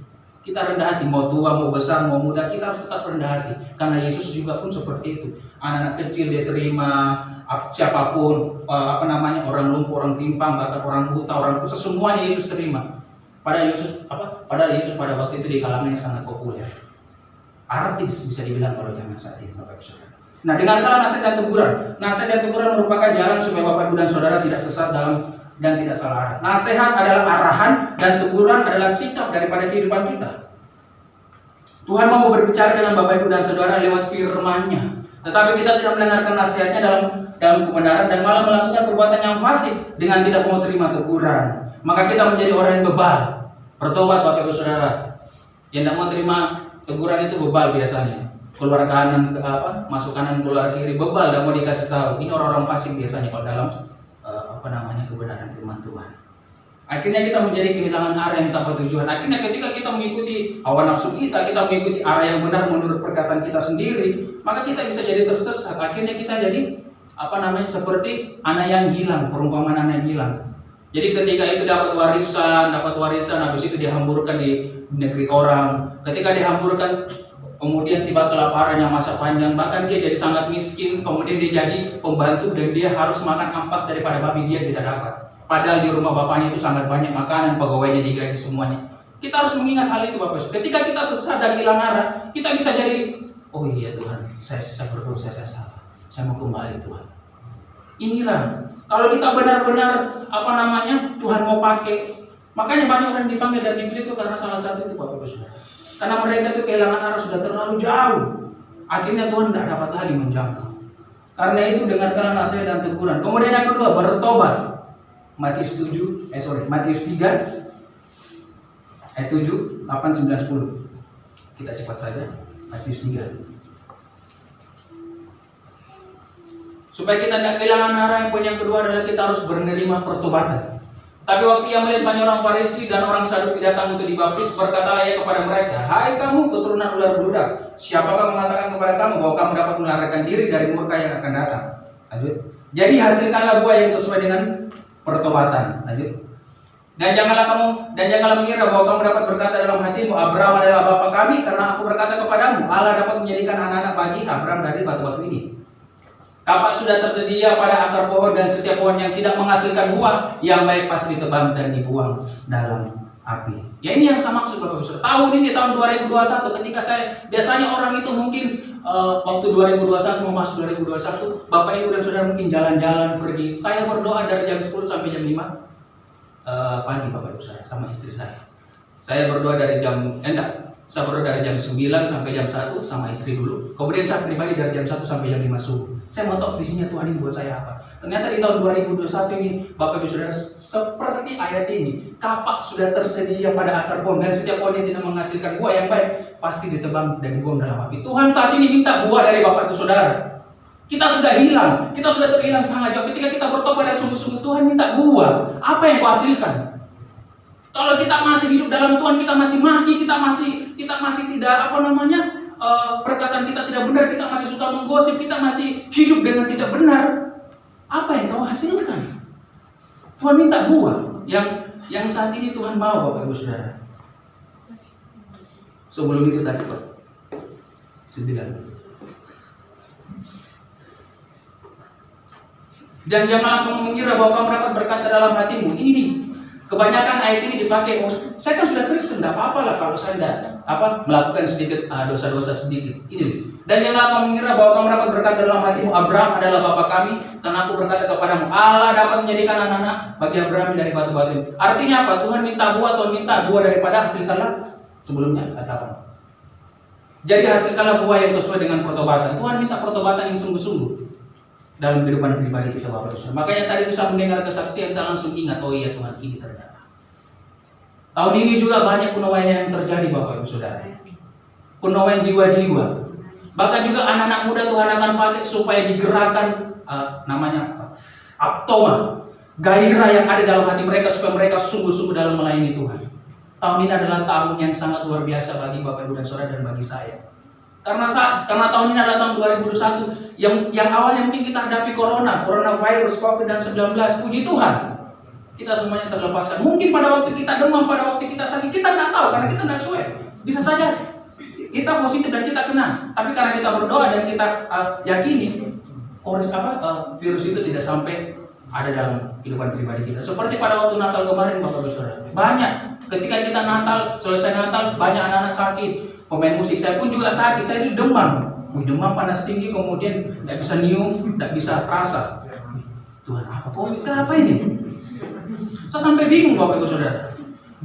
Kita rendah hati, mau tua, mau besar, mau muda, kita harus tetap rendah hati. Karena Yesus juga pun seperti itu. Anak-anak kecil dia terima, siapapun, orang lumpuh, orang timpang, bahkan orang buta, orang kusta, semuanya Yesus terima. Padahal Yesus pada waktu itu di kalangan yang sangat populer. Artis bisa dibilang kalau zaman saat ini, Bapak Ibu Saudara. Nah, dengarkanlah nasihat dan teguran. Nasihat dan teguran merupakan jalan supaya Bapak Ibu dan Saudara tidak sesat dan tidak salah arah. Nasihat adalah arahan dan teguran adalah sikap daripada kehidupan kita. Tuhan mau berbicara dengan Bapak Ibu dan Saudara lewat firman-Nya. Tetapi kita tidak mendengarkan nasihatnya dalam kebenaran dan malah melakukan perbuatan yang fasik dengan tidak mau terima teguran. Maka kita menjadi orang yang bebal. Bertobat Bapak Ibu Saudara. Yang tidak mau terima teguran itu bebal biasanya. Keluar kanan masuk kanan, keluar kiri, bebal, tidak mau dikasih tahu. Ini orang-orang fasik biasanya kalau dalam kebenaran firman Tuhan. Akhirnya kita menjadi kehilangan arah yang tanpa tujuan. Akhirnya ketika kita mengikuti hawa nafsu kita mengikuti arah yang benar menurut perkataan kita sendiri, maka kita bisa jadi tersesat. Akhirnya kita jadi seperti anak yang hilang, perumpamaan anak yang hilang. Jadi ketika itu dapat warisan, habis itu dihamburkan di negeri orang. Ketika dihamburkan, kemudian tiba kelaparan yang masa panjang, bahkan dia jadi sangat miskin, kemudian dia jadi pembantu dan dia harus makan ampas daripada babi, dia tidak dapat. Padahal di rumah bapaknya itu sangat banyak makanan, pegawainya digaji semuanya. Kita harus mengingat hal itu, Bapak. Ketika kita sesat dan hilang arah, kita bisa jadi, oh iya Tuhan, saya berdosa, saya salah, saya mau kembali Tuhan. Inilah, kalau kita benar-benar Tuhan mau pakai, makanya banyak orang dipanggil dan dipilih itu karena salah satu itu, Bapak Saudara. Karena mereka itu kehilangan arah sudah terlalu jauh. Akhirnya Tuhan tidak dapat lagi menjangkau. Karena itu dengarkanlah nasihat dan teguran. Kemudian yang kedua, bertobat. Matius 3 ayat 7, 8, 9, 10. Kita cepat saja. Matius 3. Supaya kita tidak kehilangan arah, yang kedua adalah kita harus menerima pertobatan. Tapi waktu ia melihat banyak orang Farisi dan orang Saduki datang untuk dibaptis, berkatalah ia kepada mereka, "Hai kamu keturunan ular beludak, siapakah mengatakan kepada kamu bahwa kamu dapat melarikan diri dari murka yang akan datang?" Lanjut. Jadi hasilkanlah buah yang sesuai dengan pertobatan. Lanjut. Dan janganlah mengira bahwa kamu dapat berkata dalam hatimu, "Abraham adalah bapa kami," karena aku berkata kepadamu, Allah dapat menjadikan anak-anak bagi Abraham dari batu-batu ini. Kapak sudah tersedia pada akar pohon dan setiap pohon yang tidak menghasilkan buah yang baik pasti ditebang dan dibuang dalam api. Ya ini yang saya maksud Bapak Ibu. Tahun ini tahun 2021 ketika biasanya orang itu mungkin waktu 2021 mau masuk 2021, Bapak Ibu dan Saudara mungkin jalan-jalan pergi. Saya berdoa dari jam 10 sampai jam 5 pagi Bapak Ibu saya sama istri saya. Saya berdoa dari saya berdoa dari jam 9 sampai jam 1 sama istri dulu. Kemudian saya pribadi dari jam 1 sampai jam 5 subuh. Saya mau tahu visinya Tuhan ini buat saya apa. Ternyata di tahun 2021 ini, Bapak Ibu Saudara, seperti ayat ini, kapak sudah tersedia pada akar pohon dan setiap pohon yang tidak menghasilkan buah yang baik pasti ditebang dan dibuang dalam api. Tuhan saat ini minta buah dari Bapak Ibu Saudara. Kita sudah hilang, kita sudah terhilang sangat jauh. Ketika kita bertobat dan sungguh-sungguh, Tuhan minta buah. Apa yang kau hasilkan? Kalau kita masih hidup dalam Tuhan, kita masih maki, kita masih tidak perkataan kita tidak benar, kita masih suka menggosip, kita masih hidup dengan tidak benar. Apa yang kau hasilkan? Tuhan minta buah yang saat ini Tuhan mau, Bapak Ibu Saudara. Sebelum itu tadi Pak 9. Dan janganlah kamu mengira bahwa kamu dapat berkata dalam hatimu, ini nih. Kebanyakan ayat ini dipakai, saya kan sudah Kristen, tidak apa-apa lah kalau saya tidak melakukan sedikit dosa-dosa sedikit. Ini. Dan janganlah kamu mengira bahwa kamu dapat berkata dalam hatimu, Abraham adalah bapa kami, karena aku berkata kepadamu, Allah dapat menjadikan anak-anak bagi Abraham dari batu-batu ini. Artinya apa? Tuhan minta buah, Tuhan minta buah daripada hasilkanlah sebelumnya kata apa? Jadi hasilkanlah buah yang sesuai dengan pertobatan. Tuhan minta pertobatan yang sungguh-sungguh dalam kehidupan pribadi kita, Bapak Ibu Saudara. Makanya tadi itu saya mendengar kesaksian, saya langsung ingat, oh iya Tuhan, ini ternyata. Tahun ini juga banyak penuaian yang terjadi, Bapak Ibu Saudara. Penuaian jiwa-jiwa. Bahkan juga anak-anak muda Tuhan akan pakai supaya digerakkan namanya aptoma, gairah yang ada dalam hati mereka supaya mereka sungguh-sungguh dalam melayani Tuhan. Tahun ini adalah tahun yang sangat luar biasa bagi Bapak Ibu dan Saudara dan bagi saya. Karena tahun ini adalah tahun 2021 yang awalnya mungkin kita hadapi coronavirus, COVID-19, puji Tuhan. Kita semuanya terlepaskan. Mungkin pada waktu kita demam, pada waktu kita sakit, kita nggak tahu karena kita nggak swab. Bisa saja kita positif dan kita kena. Tapi karena kita berdoa dan kita yakini virus itu tidak sampai ada dalam kehidupan pribadi kita. Seperti pada waktu Natal kemarin, Bapak Ibu Saudara. Banyak. Ketika kita selesai Natal, banyak anak-anak sakit. Pemain musik saya pun juga sakit. Saya itu demam. Demam panas tinggi, kemudian tidak bisa nyium, tidak bisa rasa. Tuhan, apa COVID? Kenapa ini? Saya sampai bingung, Bapak Ibu Saudara.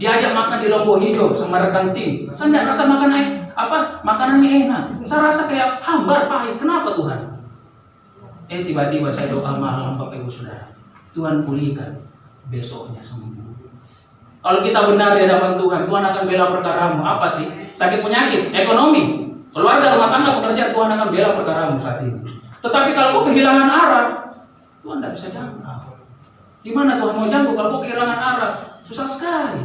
Diajak makan di Lombok Hidup sama rekan tim. Saya tidak rasa makanannya enak. Saya rasa kayak hambar pahit. Kenapa Tuhan? Tiba-tiba saya doa malam, Bapak Ibu Saudara. Tuhan pulihkan, besoknya sembuh. Kalau kita benar di hadapan Tuhan, Tuhan akan bela perkaramu. Apa sih? Sakit penyakit, ekonomi, keluarga, rumah tangga, pekerjaan, Tuhan akan bela perkaramu saat ini. Tetapi kalau kau kehilangan arah, Tuhan tidak bisa jangkau. Di mana Tuhan mau jangkau kalau kau kehilangan arah? Susah sekali.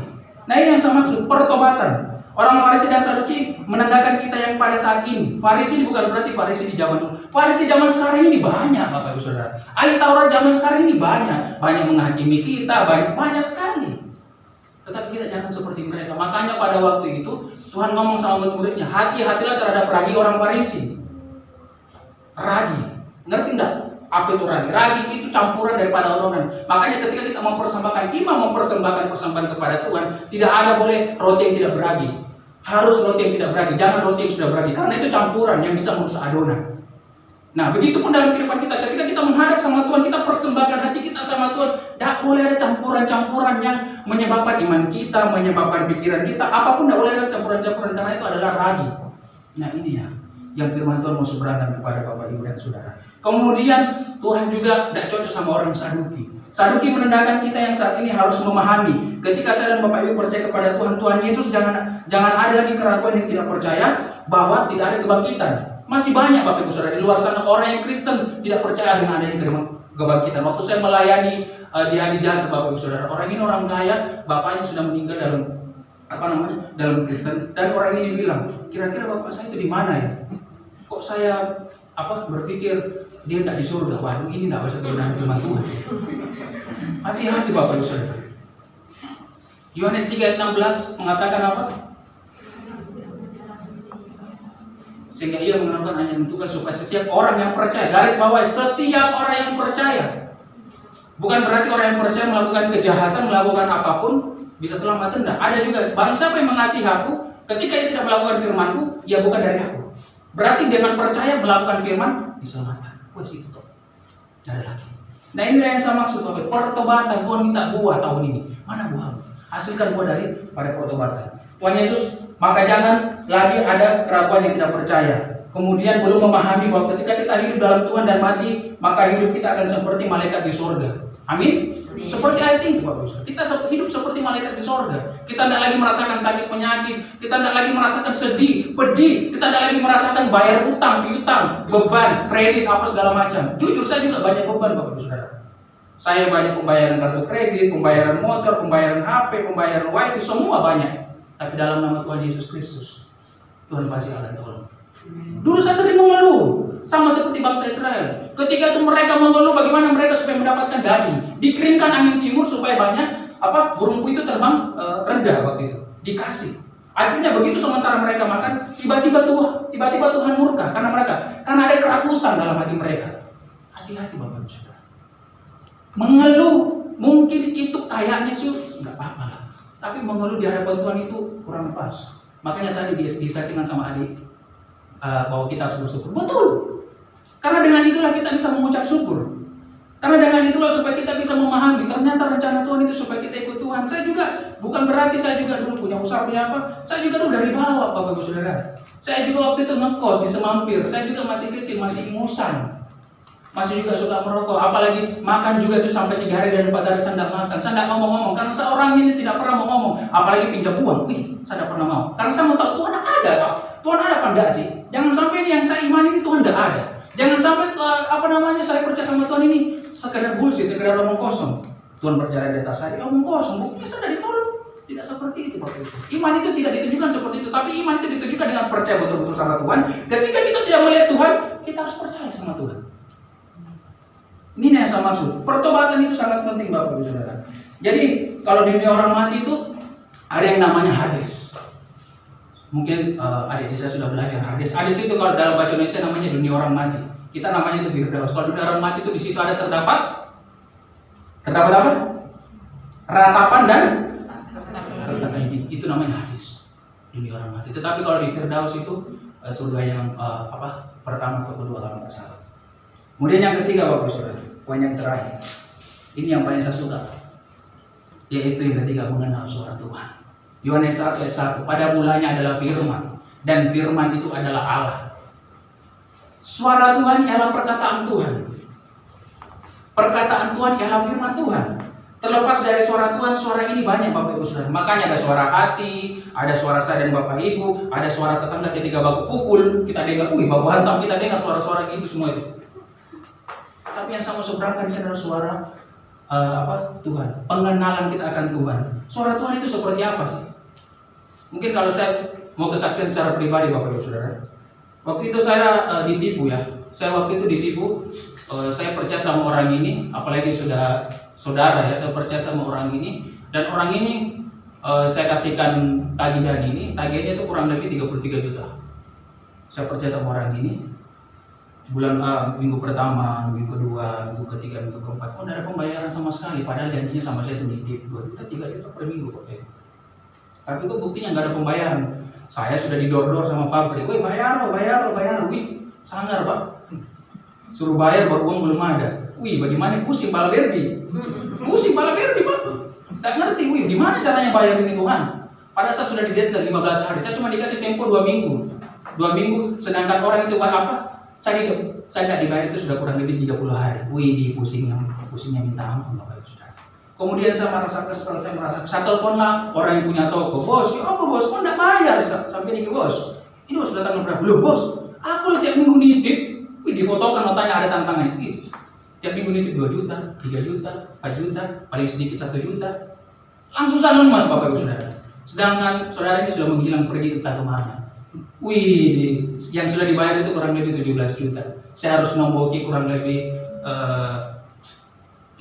Nah ini yang saya maksud, pertobatan. Orang Farisi dan Saduki menandakan kita yang pada saat ini. Farisi ini bukan berarti Farisi di zaman dulu. Farisi zaman sekarang ini banyak, Bapak Ibu Saudara. Ahli Taurat zaman sekarang ini banyak menghakimi kita, banyak sekali. Tetapi kita jangan seperti mereka. Makanya pada waktu itu Tuhan ngomong sama murid-muridnya, hati-hatilah terhadap ragi orang Farisi. Ragi, ngerti nggak? Apa itu ragi? Ragi itu campuran daripada adonan. Makanya ketika kita mempersembahkan, imam mempersembahkan persembahan kepada Tuhan, tidak ada boleh roti yang tidak beragi. Harus roti yang tidak beragi, jangan roti yang sudah beragi. Karena itu campuran yang bisa merusak adonan. Nah, begitupun dalam kehidupan kita, ketika kita menghadap sama Tuhan, kita persembahkan hati kita sama Tuhan, tidak boleh ada campuran-campuran yang menyebabkan iman kita, menyebabkan pikiran kita, apapun tidak boleh ada campuran-campuran, karena itu adalah ragi. Nah, ini ya, yang firman Tuhan mau seberangkan kepada Bapak Ibu dan Saudara. Kemudian Tuhan juga tidak cocok sama orang Saduki. Saduki menandakan kita yang saat ini harus memahami, ketika saya dan Bapak Ibu percaya kepada Tuhan Yesus, jangan ada lagi keraguan yang tidak percaya bahwa tidak ada kebangkitan. Masih banyak Bapak Ibu Saudara di luar sana orang yang Kristen tidak percaya dengan adanya kebangkitan. Waktu saya melayani di Adi Jasa, Bapak Ibu Saudara, orang ini orang kaya, bapaknya sudah meninggal dalam Kristen, dan orang ini bilang, kira-kira bapak saya itu di mana ya? Kok saya berpikir dia tidak di surga? Waduh, ini tidak bisa kebenaran firman Tuhan. Hati-hati Bapak Ibu Saudara. Yohanes 3:16 mengatakan apa? Sehingga ia mengenalkan hanya menentukan supaya setiap orang yang percaya, garis bawah, setiap orang yang percaya. Bukan berarti orang yang percaya melakukan kejahatan, melakukan apapun bisa selamat, tidak. Ada juga barang siapa yang mengasihi aku, ketika dia tidak melakukan firman-Ku, ya bukan dari aku. Berarti dengan percaya melakukan firman diselamatkan. Wes itu toh. Tidak ada lagi. Nah inilah yang saya maksud, Bapak. Pertobatan, Tuhan minta buah tahun ini. Mana buah? Hasilkan buah dari pada pertobatan. Tuhan Yesus, maka jangan lagi ada keraguan yang tidak percaya. Kemudian belum memahami bahwa ketika kita hidup dalam Tuhan dan mati, maka hidup kita akan seperti malaikat di surga. Amin? Seperti ayat itu, Bapak. Kita hidup seperti malaikat di surga. Kita tidak lagi merasakan sakit penyakit, kita tidak lagi merasakan sedih, pedih, kita tidak lagi merasakan bayar utang, piutang, beban, kredit, apa segala macam. Jujur saya juga banyak beban, Bapak Saudara. Saya banyak pembayaran kartu kredit, pembayaran motor, pembayaran HP, pembayaran wifi, semua banyak. Tapi dalam nama Tuhan Yesus Kristus, Tuhan pasti akan tolong. Dulu saya sering mengeluh, sama seperti bangsa Israel. Ketika itu mereka mengeluh bagaimana mereka supaya mendapatkan daging. Dikirimkan angin timur supaya banyak burung itu terbang rendah waktu itu. Dikasih. Akhirnya begitu sementara mereka makan, tiba-tiba Tuhan murka karena ada kerakusan dalam hati mereka. Hati-hati Bapak Ibu Saudara. Mengeluh mungkin itu kayaknya sih nggak apa-apa lah. Tapi mengeluh di hadapan Tuhan itu kurang pas. Makanya tadi disaksikan sama adik bahwa kita harus bersyukur. Betul. Karena dengan itulah kita bisa mengucap syukur. Karena dengan itulah supaya kita bisa memahami ternyata rencana Tuhan itu supaya kita ikut Tuhan. Saya juga bukan berarti saya juga dulu punya usaha punya apa. Saya juga dulu dari bawah Bapak Ibu Saudara. Saya juga waktu itu ngekos di Semampir. Saya juga masih kecil, masih ingusan. Masih juga suka merokok. Apalagi makan juga tuh sampai 3 hari dan 4 hari saya tidak makan. Saya tidak ngomong-ngomong karena seorang ini tidak pernah mau ngomong. Apalagi pinjam uang. Saya tidak pernah mau. Karena saya mau tahu Tuhan ada Pak. Tuhan ada apa enggak sih? Jangan sampai yang saya imani ini Tuhan tidak ada. Jangan sampai saya percaya sama Tuhan ini sekedar bullshit, sekedar omong kosong. Tuhan berjalan di atas saya, omong kosong. Buktinya saya dari ditolong. Tidak seperti itu Bapak Ibu. Iman itu tidak ditujukan seperti itu, tapi iman itu ditujukan dengan percaya betul-betul sama Tuhan. Ketika kita tidak melihat Tuhan, kita harus percaya sama Tuhan. Ini yang saya maksud. Pertobatan itu sangat penting Bapak Ibu Saudara. Jadi kalau di dunia orang mati itu ada yang namanya Hades. Mungkin adik saya sudah belajar Hades. Hades itu kalau dalam bahasa Indonesia namanya dunia orang mati. Kita namanya itu Firdaus. Kalau dunia orang mati itu di situ ada terdapat apa? Ratapan dan ratapan itu namanya Hades. Dunia orang mati. Tetapi kalau di Firdaus itu surga yang pertama atau kedua kalau nggak salah. Kemudian yang ketiga Bapak Saudara, poin yang terakhir. Ini yang paling saya suka. Yaitu yang ketiga, mengenal suara Tuhan. Yohanes 1 ayat 1, pada mulanya adalah firman, dan firman itu adalah Allah. Suara Tuhan ialah perkataan Tuhan. Perkataan Tuhan ialah firman Tuhan. Terlepas dari suara Tuhan, suara ini banyak Bapak Ibu Saudara. Makanya ada suara hati, ada suara saya dan Bapak Ibu, ada suara tetangga ketika baku pukul, kita dengar, baku hantam, kita dengar suara-suara gitu semua itu. Tapi yang sama seberangkan adalah suara Tuhan, pengenalan kita akan Tuhan. Suara Tuhan itu seperti apa sih? Mungkin kalau saya mau kesaksian secara pribadi Bapak Ibu Saudara. Waktu itu saya ditipu ya. Saya waktu itu ditipu. Saya percaya sama orang ini, apalagi sudah saudara ya. Saya percaya sama orang ini dan orang ini saya kasihkan tagihan ini. Tagihannya itu kurang lebih 33 juta. Saya percaya sama orang ini. Bulan minggu pertama, minggu kedua, minggu ketiga, minggu keempat, tidak ada pembayaran sama sekali. Padahal janjinya sama saya itu nitip 2 juta, 3 juta per minggu kok. Tapi kok buktinya nggak ada pembayaran. Saya sudah didor-dor sama pabrik, bayar, sangar Pak. Suruh bayar baru uang belum ada. Bagaimana pusing pala berdi? Pusing pala berdi Pak. Nggak ngerti, gimana caranya bayar ini Tuhan? Padahal saya sudah di deadline 15 hari, saya cuma dikasih tempo 2 minggu. 2 minggu, sedangkan orang itu apa? Saya nggak dibayar itu sudah kurang lebih 30 hari. Pusingnya minta ampun Bapak Ibu Saudara. Kemudian saya merasa kesel, saya teleponlah orang yang punya toko. Bos, apa bos? Kok nggak bayar? Sampai nih bos. Ini bos sudah tanggal berapa? Belum bos. Aku tiap minggu nitip. Difotokan notanya ada tantangan. Tiap minggu nitip 2 juta, 3 juta, 4 juta, paling sedikit 1 juta. Langsung saya lemas Bapak Ibu Saudara. Sedangkan saudara ini sudah menghilang pergi entah kemana. Yang sudah dibayar itu kurang lebih 17 juta. Saya harus nomboki kurang lebih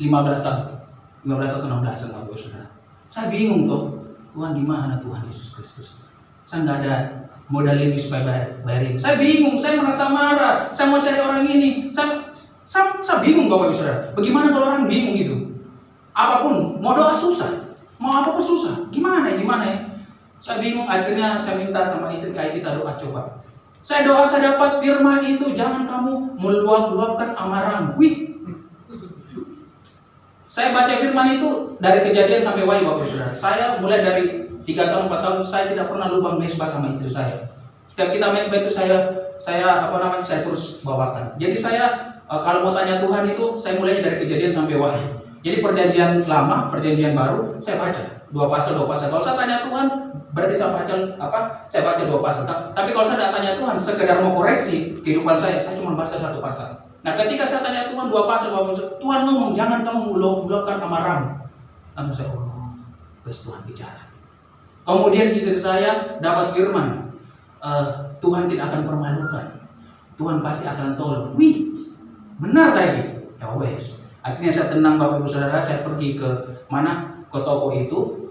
15 atau 16 Bapak Saudara. Saya bingung tuh, Tuhan di mana Tuhan Yesus Kristus? Saya nggak ada modal lebih supaya bayarin. Saya bingung, saya merasa marah. Saya mau cari orang ini. Saya bingung Bapak Ibu Saudara. Bagaimana kalau orang bingung itu? Apapun, mau doa susah, mau apapun susah. Gimana ya? Saya bingung, akhirnya saya minta sama istri kayak kita doa coba. Saya doa, saya dapat firman itu, jangan kamu meluap-luapkan amarahmu. Saya baca firman itu dari Kejadian sampai Wahyu Bapak Saudara. Saya mulai dari 3 tahun, 4 tahun, saya tidak pernah lubang mesbah sama istri saya. Setiap kita mesbah itu saya terus bawakan. Jadi saya kalau mau tanya Tuhan itu, saya mulainya dari Kejadian sampai Wahyu. Jadi perjanjian lama, perjanjian baru, saya baca 2 pasal. Kalau saya tanya Tuhan, berarti saya baca 2 pasal. Tapi kalau saya tidak tanya Tuhan, sekedar mau koreksi kehidupan saya cuma baca 1 pasal. Nah, ketika saya tanya Tuhan 2 pasal, Tuhan ngomong, jangan kamu meluapkan amarahmu. Lalu saya, Tuhan bicara. Kemudian istri saya dapat firman, Tuhan tidak akan permalukan. Tuhan pasti akan tolong. Benar tadi. Ya wes. Akhirnya saya tenang Bapak Ibu Saudara, saya pergi ke toko itu.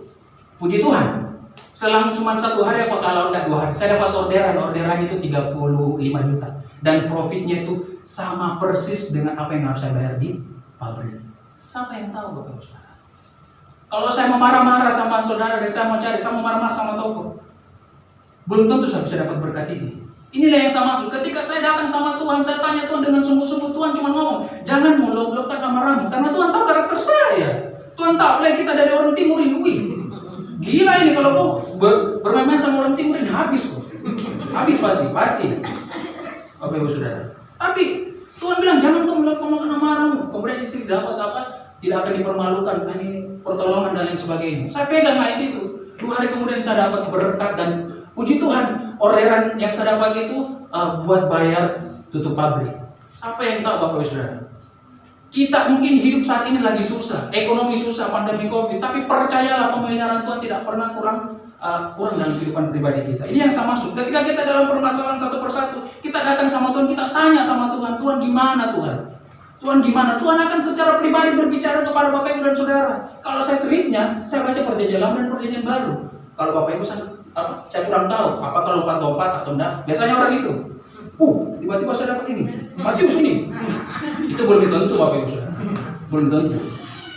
Puji Tuhan. Selang cuma 1 hari apa kalau enggak 2 hari, saya dapat orderan itu 35 juta. Dan profitnya itu sama persis dengan apa yang harus saya bayar di pabrik. Siapa yang tahu Bapak Ibu Saudara? Kalau saya mau marah-marah sama saudara dan saya mau marah-marah sama toko, belum tentu saya bisa dapat berkat ini. Inilah yang saya maksud. Ketika saya datang sama Tuhan, saya tanya Tuhan dengan sungguh-sungguh. Tuhan cuma ngomong, jangan muluk-mulukkan amarahmu, karena Tuhan tahu karakter saya. Tuhan tahu, apalagi kita dari orang timur ini. Wih, gila ini kalau kau bermain-main sama orang timur ini habis kok. Habis pasti. Bapak Ibu Saudara. Tapi Tuhan bilang jangan kau muluk-mulukkan amarahmu. Kemudian istri dapat apa? Tidak akan dipermalukan. Ini pertolongan dan lain sebagainya. Saya pegang ayat itu. 2 hari kemudian saya dapat berkat dan puji Tuhan, orderan yang saya dapat itu buat bayar tutup pabrik. Siapa yang tahu Bapak Ibu Saudara? Kita mungkin hidup saat ini lagi susah, ekonomi susah, pandemi Covid, tapi percayalah pemeliharaan Tuhan tidak pernah kurang dalam kehidupan pribadi kita. Ini yang saya maksud. Ketika kita dalam permasalahan satu persatu, kita datang sama Tuhan, kita tanya sama Tuhan, Tuhan gimana Tuhan? Tuhan gimana? Tuhan akan secara pribadi berbicara kepada Bapak Ibu dan Saudara. Kalau saya treatnya, saya baca Perjanjian Lama dan Perjanjian Baru. Kalau Bapak Ibu saya kurang tahu apakah lompat-lompat atau enggak. Biasanya orang itu, tiba-tiba saya dapat ini, Matius ini. Itu belum tentu Bapak Ibu Saudara. Belum tentu.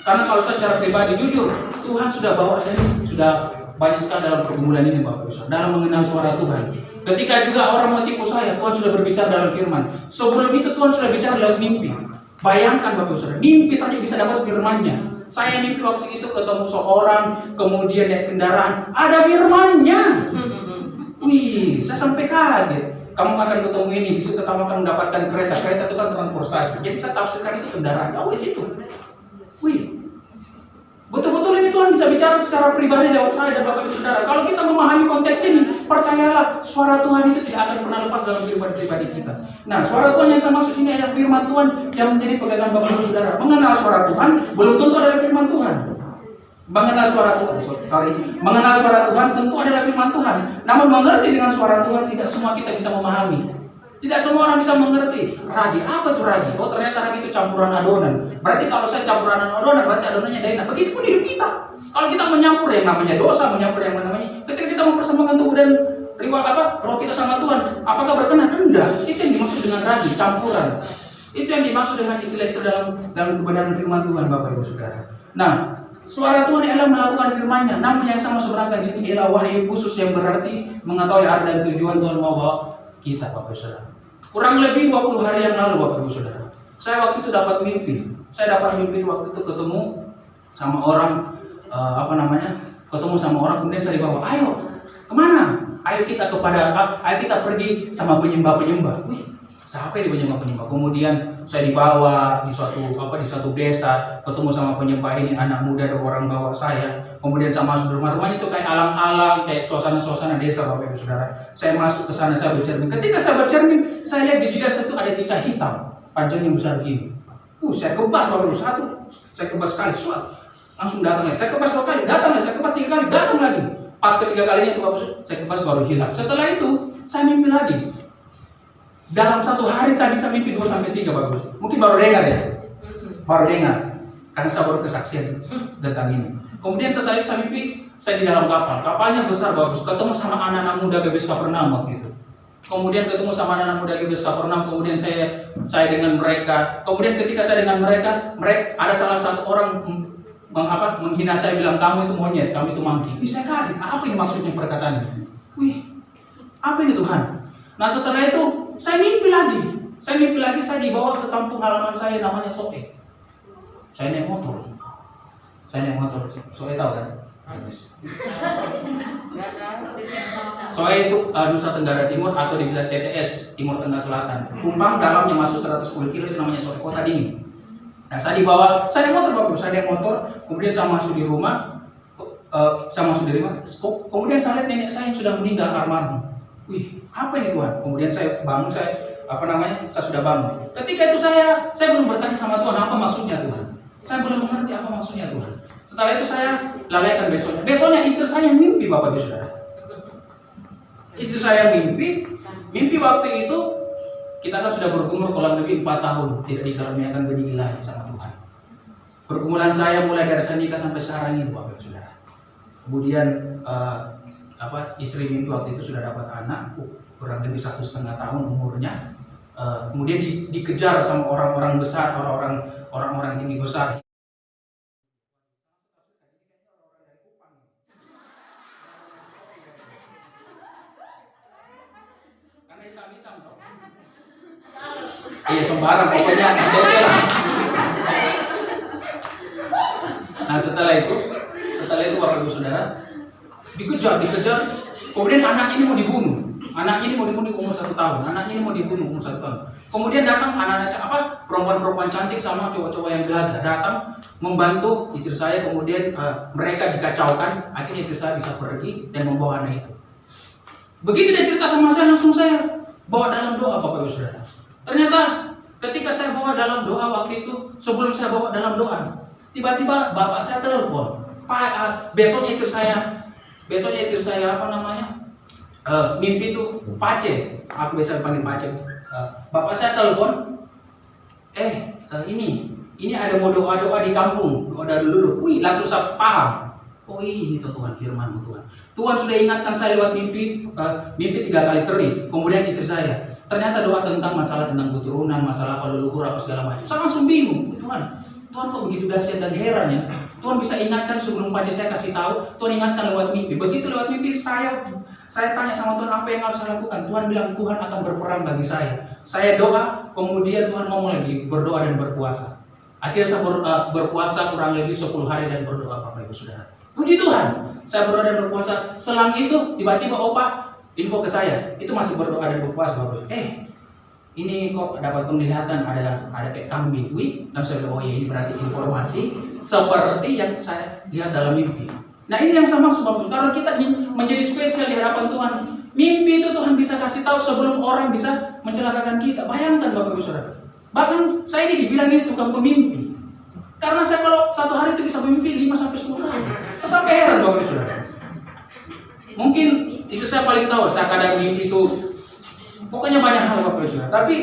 Karena kalau saya secara pribadi jujur, Tuhan sudah bawa saya sudah banyak sekali dalam pergumulan ini Bapak Ibu Saudara, dalam mengenal suara Tuhan. Ketika juga orang mau tipu saya, Tuhan sudah berbicara dalam firman. Sebelum itu Tuhan sudah bicara dalam mimpi. Bayangkan Bapak Ibu Saudara, mimpi saja bisa dapat firman-Nya. Saya mimpi waktu itu ketemu seorang, kemudian naik kendaraan, ada firman-Nya. Wih, saya sampai kaget. Kamu akan ketemu ini, di situ kamu akan mendapatkan kereta. Kereta itu kan transportasi. Jadi saya tafsirkan itu kendaraan. Di situ. Wih, betul-betul ini Tuhan bisa bicara secara pribadi lewat saya dan Bapak Ibu Saudara. Kalau kita memahami konteks ini, percayalah suara Tuhan itu tidak akan pernah lepas dalam kehidupan pribadi kita. Nah, suara Tuhan yang saya maksud ini adalah firman Tuhan yang menjadi pegangan Bapak Ibu Saudara. Mengenal suara Tuhan belum tentu adalah firman Tuhan. Mengenal suara Tuhan, mengenal suara Tuhan tentu adalah firman Tuhan. Namun mengerti dengan suara Tuhan tidak semua kita bisa memahami. Tidak semua orang bisa mengerti. Ragi, apa itu ragi? Oh ternyata ragi itu campuran adonan. Berarti kalau saya campuran adonan, berarti adonannya enak. Begitu pun hidup kita. Kalau kita menyampur yang namanya dosa, menyampur yang namanya, ketika kita mempersembahkan tubuh dan roh kita sama Tuhan, apakah berkenan? Enggak. Itu yang dimaksud dengan ragi, campuran. Itu yang dimaksud dengan istilah-istilah dalam kebenaran firman Tuhan, Bapak Ibu Saudara. Nah, suara Tuhan adalah melakukan firman-Nya. Namun yang sama sebenarnya di sini adalah wahyu khusus yang berarti mengetahui arah dan tujuan Tuhan mau bawa kita, Bapak Ibu Saudara. Kurang lebih 20 hari yang lalu Bapak Ibu Saudara, saya waktu itu dapat mimpi. Saya dapat mimpi waktu itu ketemu sama orang, ketemu sama orang, kemudian saya dibawa, ayo, kemana? Ayo kita pergi sama penyembah-penyembah. Wih, siapa yang penyembah-penyembah? Kemudian saya dibawa di suatu desa, ketemu sama penyembah ini, anak muda dan orang bawa saya. Kemudian saya masuk ke rumah itu kayak alam-alam, kayak suasana-suasana desa Bapak Ibu Saudara. Saya masuk ke sana, saya bercermin. Ketika saya bercermin, saya lihat di jidat saya itu ada cicak hitam, panjangnya besar begini. Saya kebas Bapak Ibu, saya kebas sekali, langsung datang lagi. Saya kebas 2 kali, datang lagi. Saya kebas 3 kali, datang lagi. Pas ketiga kalinya itu Bapak Ibu, saya kebas baru hilang. Setelah itu, saya mimpi lagi. Dalam 1 hari saya bisa mimpi 2-3 Bapak Ibu. Mungkin baru dengar ya. Baru dengar. Karena saya baru kesaksian tentang ini. Kemudian setelah itu saya mimpi, saya di dalam kapal. Kapalnya besar bagus. Ketemu sama anak-anak muda GBS Kapernaum waktu itu. Kemudian ketemu sama anak-anak muda GBS Kapernaum. Kemudian saya dengan mereka. Kemudian ketika saya dengan mereka ada salah satu orang menghina saya, bilang kamu itu monyet, kamu itu monkey. Saya kaget. Apa ini maksudnya perkataannya? Wih, apa ini Tuhan? Nah setelah itu saya mimpi lagi. Saya dibawa ke kampung halaman saya namanya Soe. Saya naik motor. Soe tahu kan? Soe itu Nusa Tenggara Timur atau dibilang TTS, Timur Tengah Selatan. Tumpang dalamnya masuk 110 kilo, itu namanya Soe, kota dingin. Nah saya naik motor Bapak, kemudian saya masuk di rumah. Kemudian saya lihat nenek saya yang sudah meninggal almarhum. Wih, apa ini Tuhan? Kemudian saya bangun, saya sudah bangun. Ketika itu saya belum bertanya sama Tuhan apa maksudnya Tuhan. Saya belum mengerti apa maksudnya Tuhan. Setelah itu saya lalaikan besoknya. Besoknya istri saya mimpi Bapak Ibu Saudara. Istri saya mimpi waktu itu kita kan sudah bergumul kurang lebih 4 tahun tidak dikaruniakan benih ilahi sama Tuhan. Pergumulan saya mulai dari saya nikah sampai sekarang ini Bapak Ibu Saudara. Kemudian istri mimpi waktu itu sudah dapat anak kurang lebih 1,5 tahun umurnya. Kemudian dikejar sama orang-orang besar, orang-orang tinggi besar. Karena hitam Iya sembarang pokoknya NTT lah. Nah setelah itu Bapak Ibu Saudara dikejar. Kemudian anak ini mau dibunuh. Anaknya ini mau dibunuh umur 1 tahun. Kemudian datang anak-anak perempuan-perempuan cantik sama cowok-cowok yang gagah datang membantu istri saya. Kemudian mereka dikacaukan. Akhirnya istri saya bisa pergi dan membawa anak itu. Begitu dia cerita sama saya, langsung saya bawa dalam doa Bapak Ibu Saudara. Ternyata ketika saya bawa dalam doa waktu itu, sebelum saya bawa dalam doa, tiba-tiba bapak saya telepon. Besoknya istri saya mimpi itu Pace. Aku biasa panggil Pace. Bapak saya telepon, ini ada mau doa di kampung, doa dari dulu. Wih, langsung saya paham. Oh ini tuh Tuhan, firman Tuhan. Tuhan sudah ingatkan saya lewat mimpi 3 kali seri. Kemudian istri saya, ternyata doa tentang masalah tentang keturunan, masalah leluhur apa segala macam. Saya langsung bingung, Tuhan kok begitu dahsyat dan heran ya. Tuhan bisa ingatkan sebelum Pace saya kasih tahu, Tuhan ingatkan lewat mimpi. Begitu lewat mimpi saya tanya sama Tuhan apa yang harus saya lakukan. Tuhan bilang Tuhan akan berperang bagi saya. Saya doa, kemudian Tuhan ngomong lagi berdoa dan berpuasa. Akhirnya saya berpuasa kurang lebih 10 hari dan berdoa Bapak Ibu Saudara. Puji Tuhan, saya berdoa dan berpuasa. Selang itu tiba-tiba opa info ke saya, itu masih berdoa dan berpuasa Bapak. Ini kok dapat penglihatan ada kayak kambing. Langsung saya bilang, oh iya ini berarti informasi seperti yang saya lihat dalam mimpi. Nah ini yang sama maksud Bapak, karena kita menjadi spesial di hadapan Tuhan. Mimpi itu Tuhan bisa kasih tahu sebelum orang bisa mencelakakan kita. Bayangkan Bapak Ibu Saudara. Bahkan saya ini dibilang ini tukang pemimpi. Karena saya kalau 1 hari itu bisa mimpi 5-10 kali. Saya sampai heran Bapak Ibu Saudara. Mungkin itu saya paling tahu, saya kadang mimpi itu pokoknya banyak hal Bapak Ibu Saudara. Tapi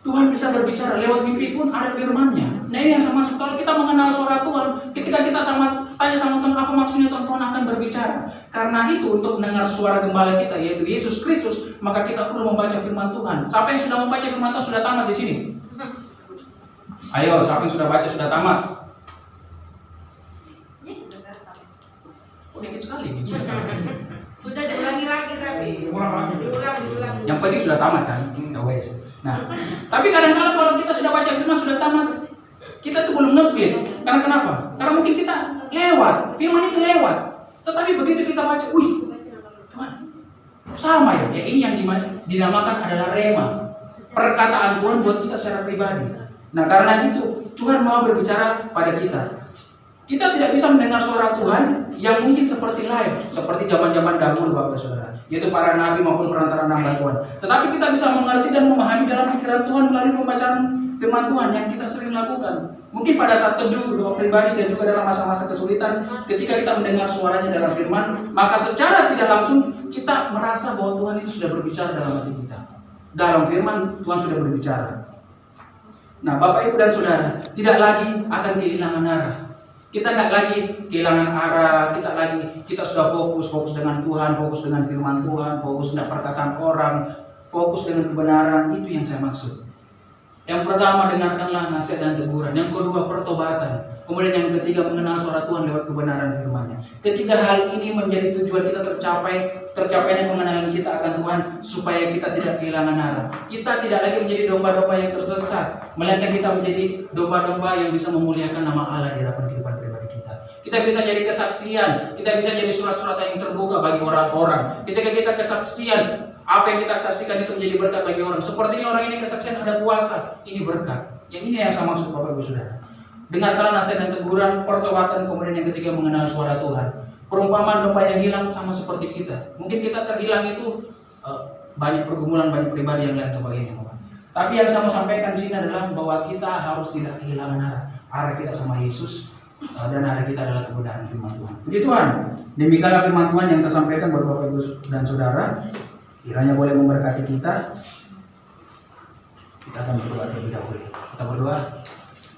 Tuhan bisa berbicara lewat mimpi pun ada firman-Nya. Nah ini yang sama maksud, kalau kita mengenal suara Tuhan, ketika kita tanya sama Tuhan apa maksudnya Tuhan akan berbicara. Karena itu untuk mendengar suara gembala kita yaitu Yesus Kristus, maka kita perlu membaca firman Tuhan. Siapa yang sudah membaca firman Tuhan sudah tamat di sini? Ayo, siapa yang sudah baca sudah tamat? Oh dikit sekali nih. Sudah diulangi lagi tapi. Diulang. Yang penting sudah tamat kan? Wes. Nah, tapi kadang-kadang kalau kita sudah baca firman sudah tamat, kita tuh belum ngeklik. Karena kenapa? Karena mungkin kita lewat, firman itu lewat. Tetapi begitu kita baca, Tuhan, sama ya. Ya ini yang dinamakan adalah rema. Perkataan Tuhan buat kita secara pribadi. Nah, karena itu Tuhan mau berbicara pada kita. Kita tidak bisa mendengar suara Tuhan yang mungkin seperti live, seperti zaman-zaman dahulu Bapak Saudara, yaitu para nabi maupun perantara nambah Tuhan. Tetapi kita bisa mengerti dan memahami dalam pikiran Tuhan melalui pembacaan firman Tuhan yang kita sering lakukan. Mungkin pada saat teduh, doa pribadi dan juga dalam masa-masa kesulitan, ketika kita mendengar suaranya dalam firman, maka secara tidak langsung kita merasa bahwa Tuhan itu sudah berbicara dalam hati kita. Dalam firman Tuhan sudah berbicara. Nah, Bapak Ibu dan Saudara, tidak lagi akan kehilangan arah. Kita tidak lagi kehilangan arah, kita sudah fokus dengan Tuhan, fokus dengan firman Tuhan, fokus dengan perkataan orang, fokus dengan kebenaran. Itu yang saya maksud. Yang pertama, dengarkanlah nasihat dan teguran. Yang kedua, pertobatan. Kemudian yang ketiga, mengenal suara Tuhan lewat kebenaran firman-Nya. Ketiga hal ini menjadi tujuan kita tercapainya pengenalan kita akan Tuhan, supaya kita tidak kehilangan arah. Kita tidak lagi menjadi domba-domba yang tersesat, melainkan kita menjadi domba-domba yang bisa memuliakan nama Allah di hadapan kehidupan pribadi kita. Kita bisa jadi kesaksian, kita bisa jadi surat-surat yang terbuka bagi orang-orang. Ketika kita kesaksian, apa yang kita saksikan itu menjadi berkat bagi orang. Sepertinya orang ini kesaksian ada puasa, ini berkat. Yang ini yang saya maksud Bapak Ibu Saudara. Dengarkanlah nasihat dan teguran, pertobatan, kemudian yang ketiga mengenal suara Tuhan. Perumpamaan domba yang hilang sama seperti kita. Mungkin kita terhilang itu banyak pergumulan, banyak pribadi yang lain sebagainya. Tapi yang saya mau sampaikan di sini adalah bahwa kita harus tidak kehilangan arah. Arah kita sama Yesus dan arah kita adalah kebenaran firman Tuhan. Puji Tuhan. Demikianlah firman Tuhan yang saya sampaikan buat Bapak Ibu dan Saudara. Kiranya boleh memberkati kita. Kita akan berdoa terlebih dahulu. Kita berdoa.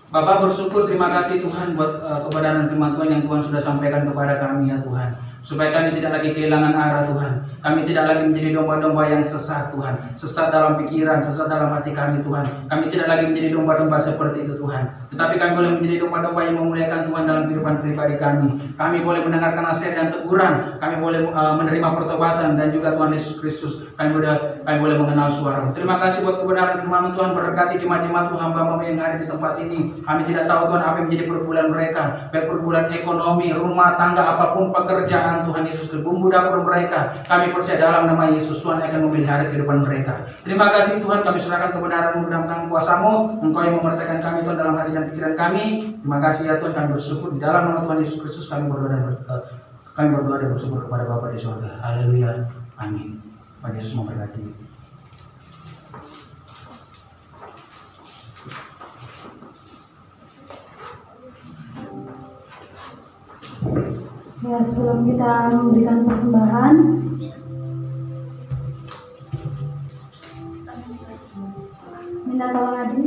Bapak bersyukur, terima kasih Tuhan buat kebenaran firman Tuhan yang Tuhan sudah sampaikan kepada kami ya Tuhan. supaya kami tidak lagi kehilangan arah Tuhan. Kami tidak lagi menjadi domba-domba yang sesat Tuhan, sesat dalam pikiran, sesat dalam hati kami Tuhan. Kami tidak lagi menjadi domba-domba seperti itu Tuhan, tetapi kami boleh menjadi domba-domba yang memuliakan Tuhan dalam kehidupan pribadi kami. Kami boleh mendengarkan nasihat dan teguran, kami boleh menerima pertobatan, dan juga Tuhan Yesus Kristus kami boleh mengenal suara. Terima kasih buat kebenaran firman Tuhan. Berkati jemaat-jemaat Tuhan hamba-hamba yang ada di tempat ini. Kami tidak tahu Tuhan apa yang menjadi pergumulan mereka, baik pergumulan ekonomi, rumah tangga, apapun pekerjaan Tuhan Yesus, bumbu dapur mereka. Kami percaya dalam nama Yesus Tuhan akan memelihara kehidupan mereka. Terima kasih Tuhan, kami serahkan kebenaran-Mu dalam tangan kuasa-Mu. Engkau yang memerintahkan kami Tuhan dalam hati dan pikiran kami. Terima kasih ya Tuhan, kami bersyukur di dalam nama Tuhan Yesus Kristus kami berdoa dan bersyukur kepada Bapa di surga. Haleluya. Amin. Tuhan Yesus memberkati. Ya, sebelum kita memberikan persembahan, minta tolong Adi.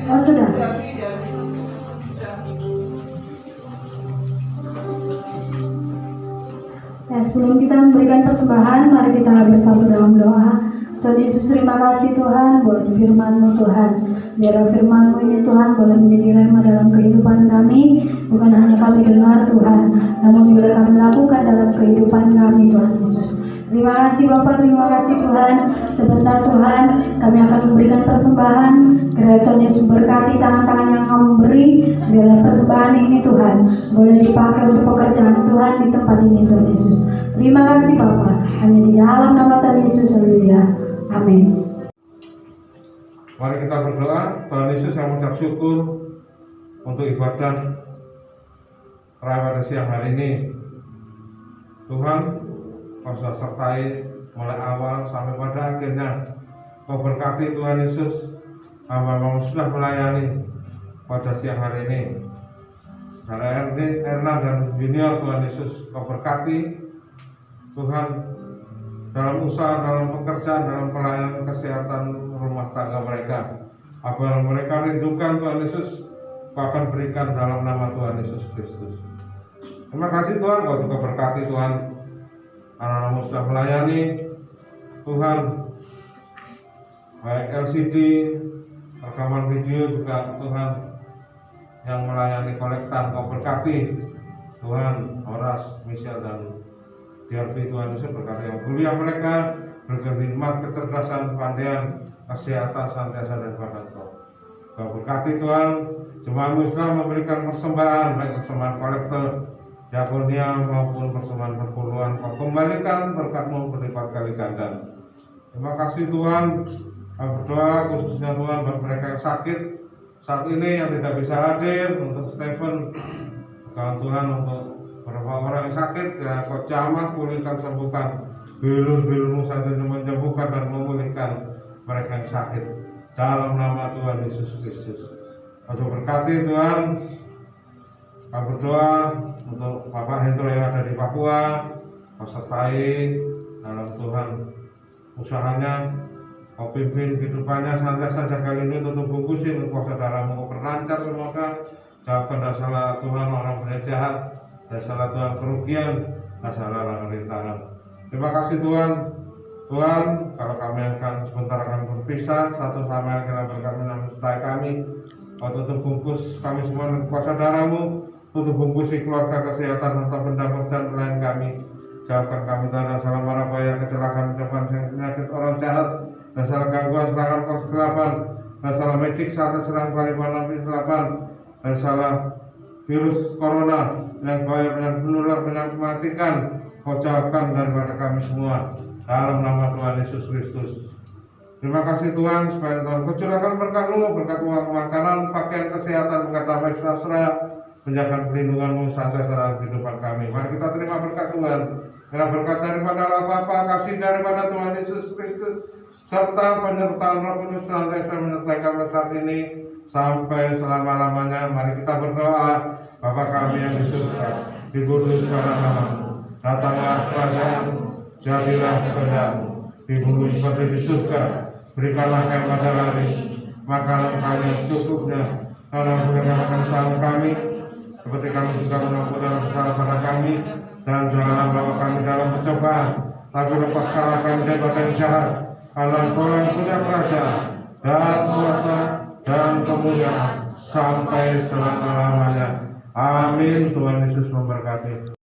Oh sudah. Ya, sebelum kita memberikan persembahan, mari kita bersatu dalam doa. Tuhan Yesus, terima kasih Tuhan buat firman-Mu Tuhan. Biar firman-Mu ini Tuhan boleh menjadi rema dalam kehidupan kami. Bukan hanya kami dengar Tuhan, namun juga kami lakukan dalam kehidupan kami Tuhan Yesus. Terima kasih Bapak, terima kasih Tuhan. Sebentar Tuhan, kami akan memberikan persembahan. Kiranya Tuhan Yesus berkati tangan-tangan yang kamu beri. Biarlah persembahan ini Tuhan boleh dipakai untuk pekerjaan Tuhan di tempat ini Tuhan Yesus. Terima kasih Bapak, hanya di dalam nama Tuhan Yesus. Haleluya. Amin. Mari kita berdoa. Tuhan Yesus, kami mengucap syukur untuk ibadah pada siang hari ini. Tuhan, Kau sudah sertai mulai awal sampai pada akhirnya. Kau berkati Tuhan Yesus, hamba-Mu sudah melayani pada siang hari ini. Saudara Erna dan Junior, Tuhan Yesus, Kau berkati Tuhan dalam usaha, dalam pekerjaan, dalam pelayanan kesehatan rumah tangga mereka. Apa yang mereka rindukan Tuhan Yesus, Kau akan berikan dalam nama Tuhan Yesus Kristus. Terima kasih Tuhan, Kau juga berkati Tuhan anak-anak-Mu sudah melayani Tuhan, baik LCD, rekaman video juga Tuhan yang melayani kolektan. Kau berkati Tuhan Horas, Michelle dan DRV. Tuhan Yesus berkati yang kuliah mereka, berikan hikmat, kecerdasan, kepandaian, kesehatan senantiasa daripada Kau. Kau berkati Tuhan jemaat-Mu sudah memberikan persembahan, baik persembahan kolektor, diakonia maupun persembahan perpuluhan. Kau kembalikan berkat-Mu berlipat kali ganda. Terima kasih Tuhan. Kami berdoa khususnya Tuhan buat mereka yang sakit saat ini, yang tidak bisa hadir, untuk Stephen, Tuhan, untuk beberapa orang yang sakit, ya Kau jamah, pulihkan, sembuhkan. Bilur-bilur-Mu saat ini menyembuhkan dan memulihkan mereka yang sakit dalam nama Tuhan Yesus Kristus. Kau berkati Tuhan. Kami berdoa untuk Bapak Hendro yang ada di Papua. Kau sertai dalam Tuhan usahanya. Kau pimpin kehidupannya, senantiasa jaga lindungi, tutup bungkusin kuasa darah-Mu. Kau perlancar semoga. Jauhkan dari salah Tuhan orang berjahat, dari salah Tuhan kerugian, dari salah rintangan. Terima kasih Tuhan. Tuhan, kalau kami akan sebentar akan berpisah satu sama lain, kira berkati menyertai kami. Kau tutup bungkus kami semua dengan kuasa darah-Mu. Tutup bungkusi keluarga, kesehatan, serta benda pekerjaan pelayan kami. Jauhkan kami dari salah mara bahaya, kecelakaan, penyakit orang jahat, dan salah gangguan, serangan kos kegelapan, dan salah magic saat serang kaliban api kegelapan, dan salah virus corona yang bahaya, penyakit menular, penyakit mematikan. Kau jauhkan daripada kami semua dalam nama Tuhan Yesus Kristus. Terima kasih Tuhan, supaya Tuhan Kau curahkan berkat-Mu, berkat uang makanan, pakaian, kesehatan, berkat damai sejahtera, penjagaan perlindungan-Mu senantiasa dalam kehidupan kami. Mari kita terima berkat Tuhan. Karena berkat daripada Allah Bapa, kasih daripada Tuhan Yesus Kristus, serta penyertaan Roh Kudus senantiasa menyertai kami saat ini sampai selama-lamanya. Mari kita berdoa. Bapa kami yang di surga, dikuduskanlah nama-Mu, datanglah kerajaan-Mu, jadilah kehendak-Mu di bumi seperti di surga. Berikanlah kami pada hari makanan kami yang secukupnya, karena berikan kesalahan kami seperti kami juga mengampuni dalam kesalahan kami, dan janganlah membawa kami dalam pencobaan, tapi lepaskanlah kami daripada yang jahat. Karena Engkau yang punya kerajaan dan kuasa dan kemuliaan sampai selama-lamanya. Amin. Tuhan Yesus memberkati.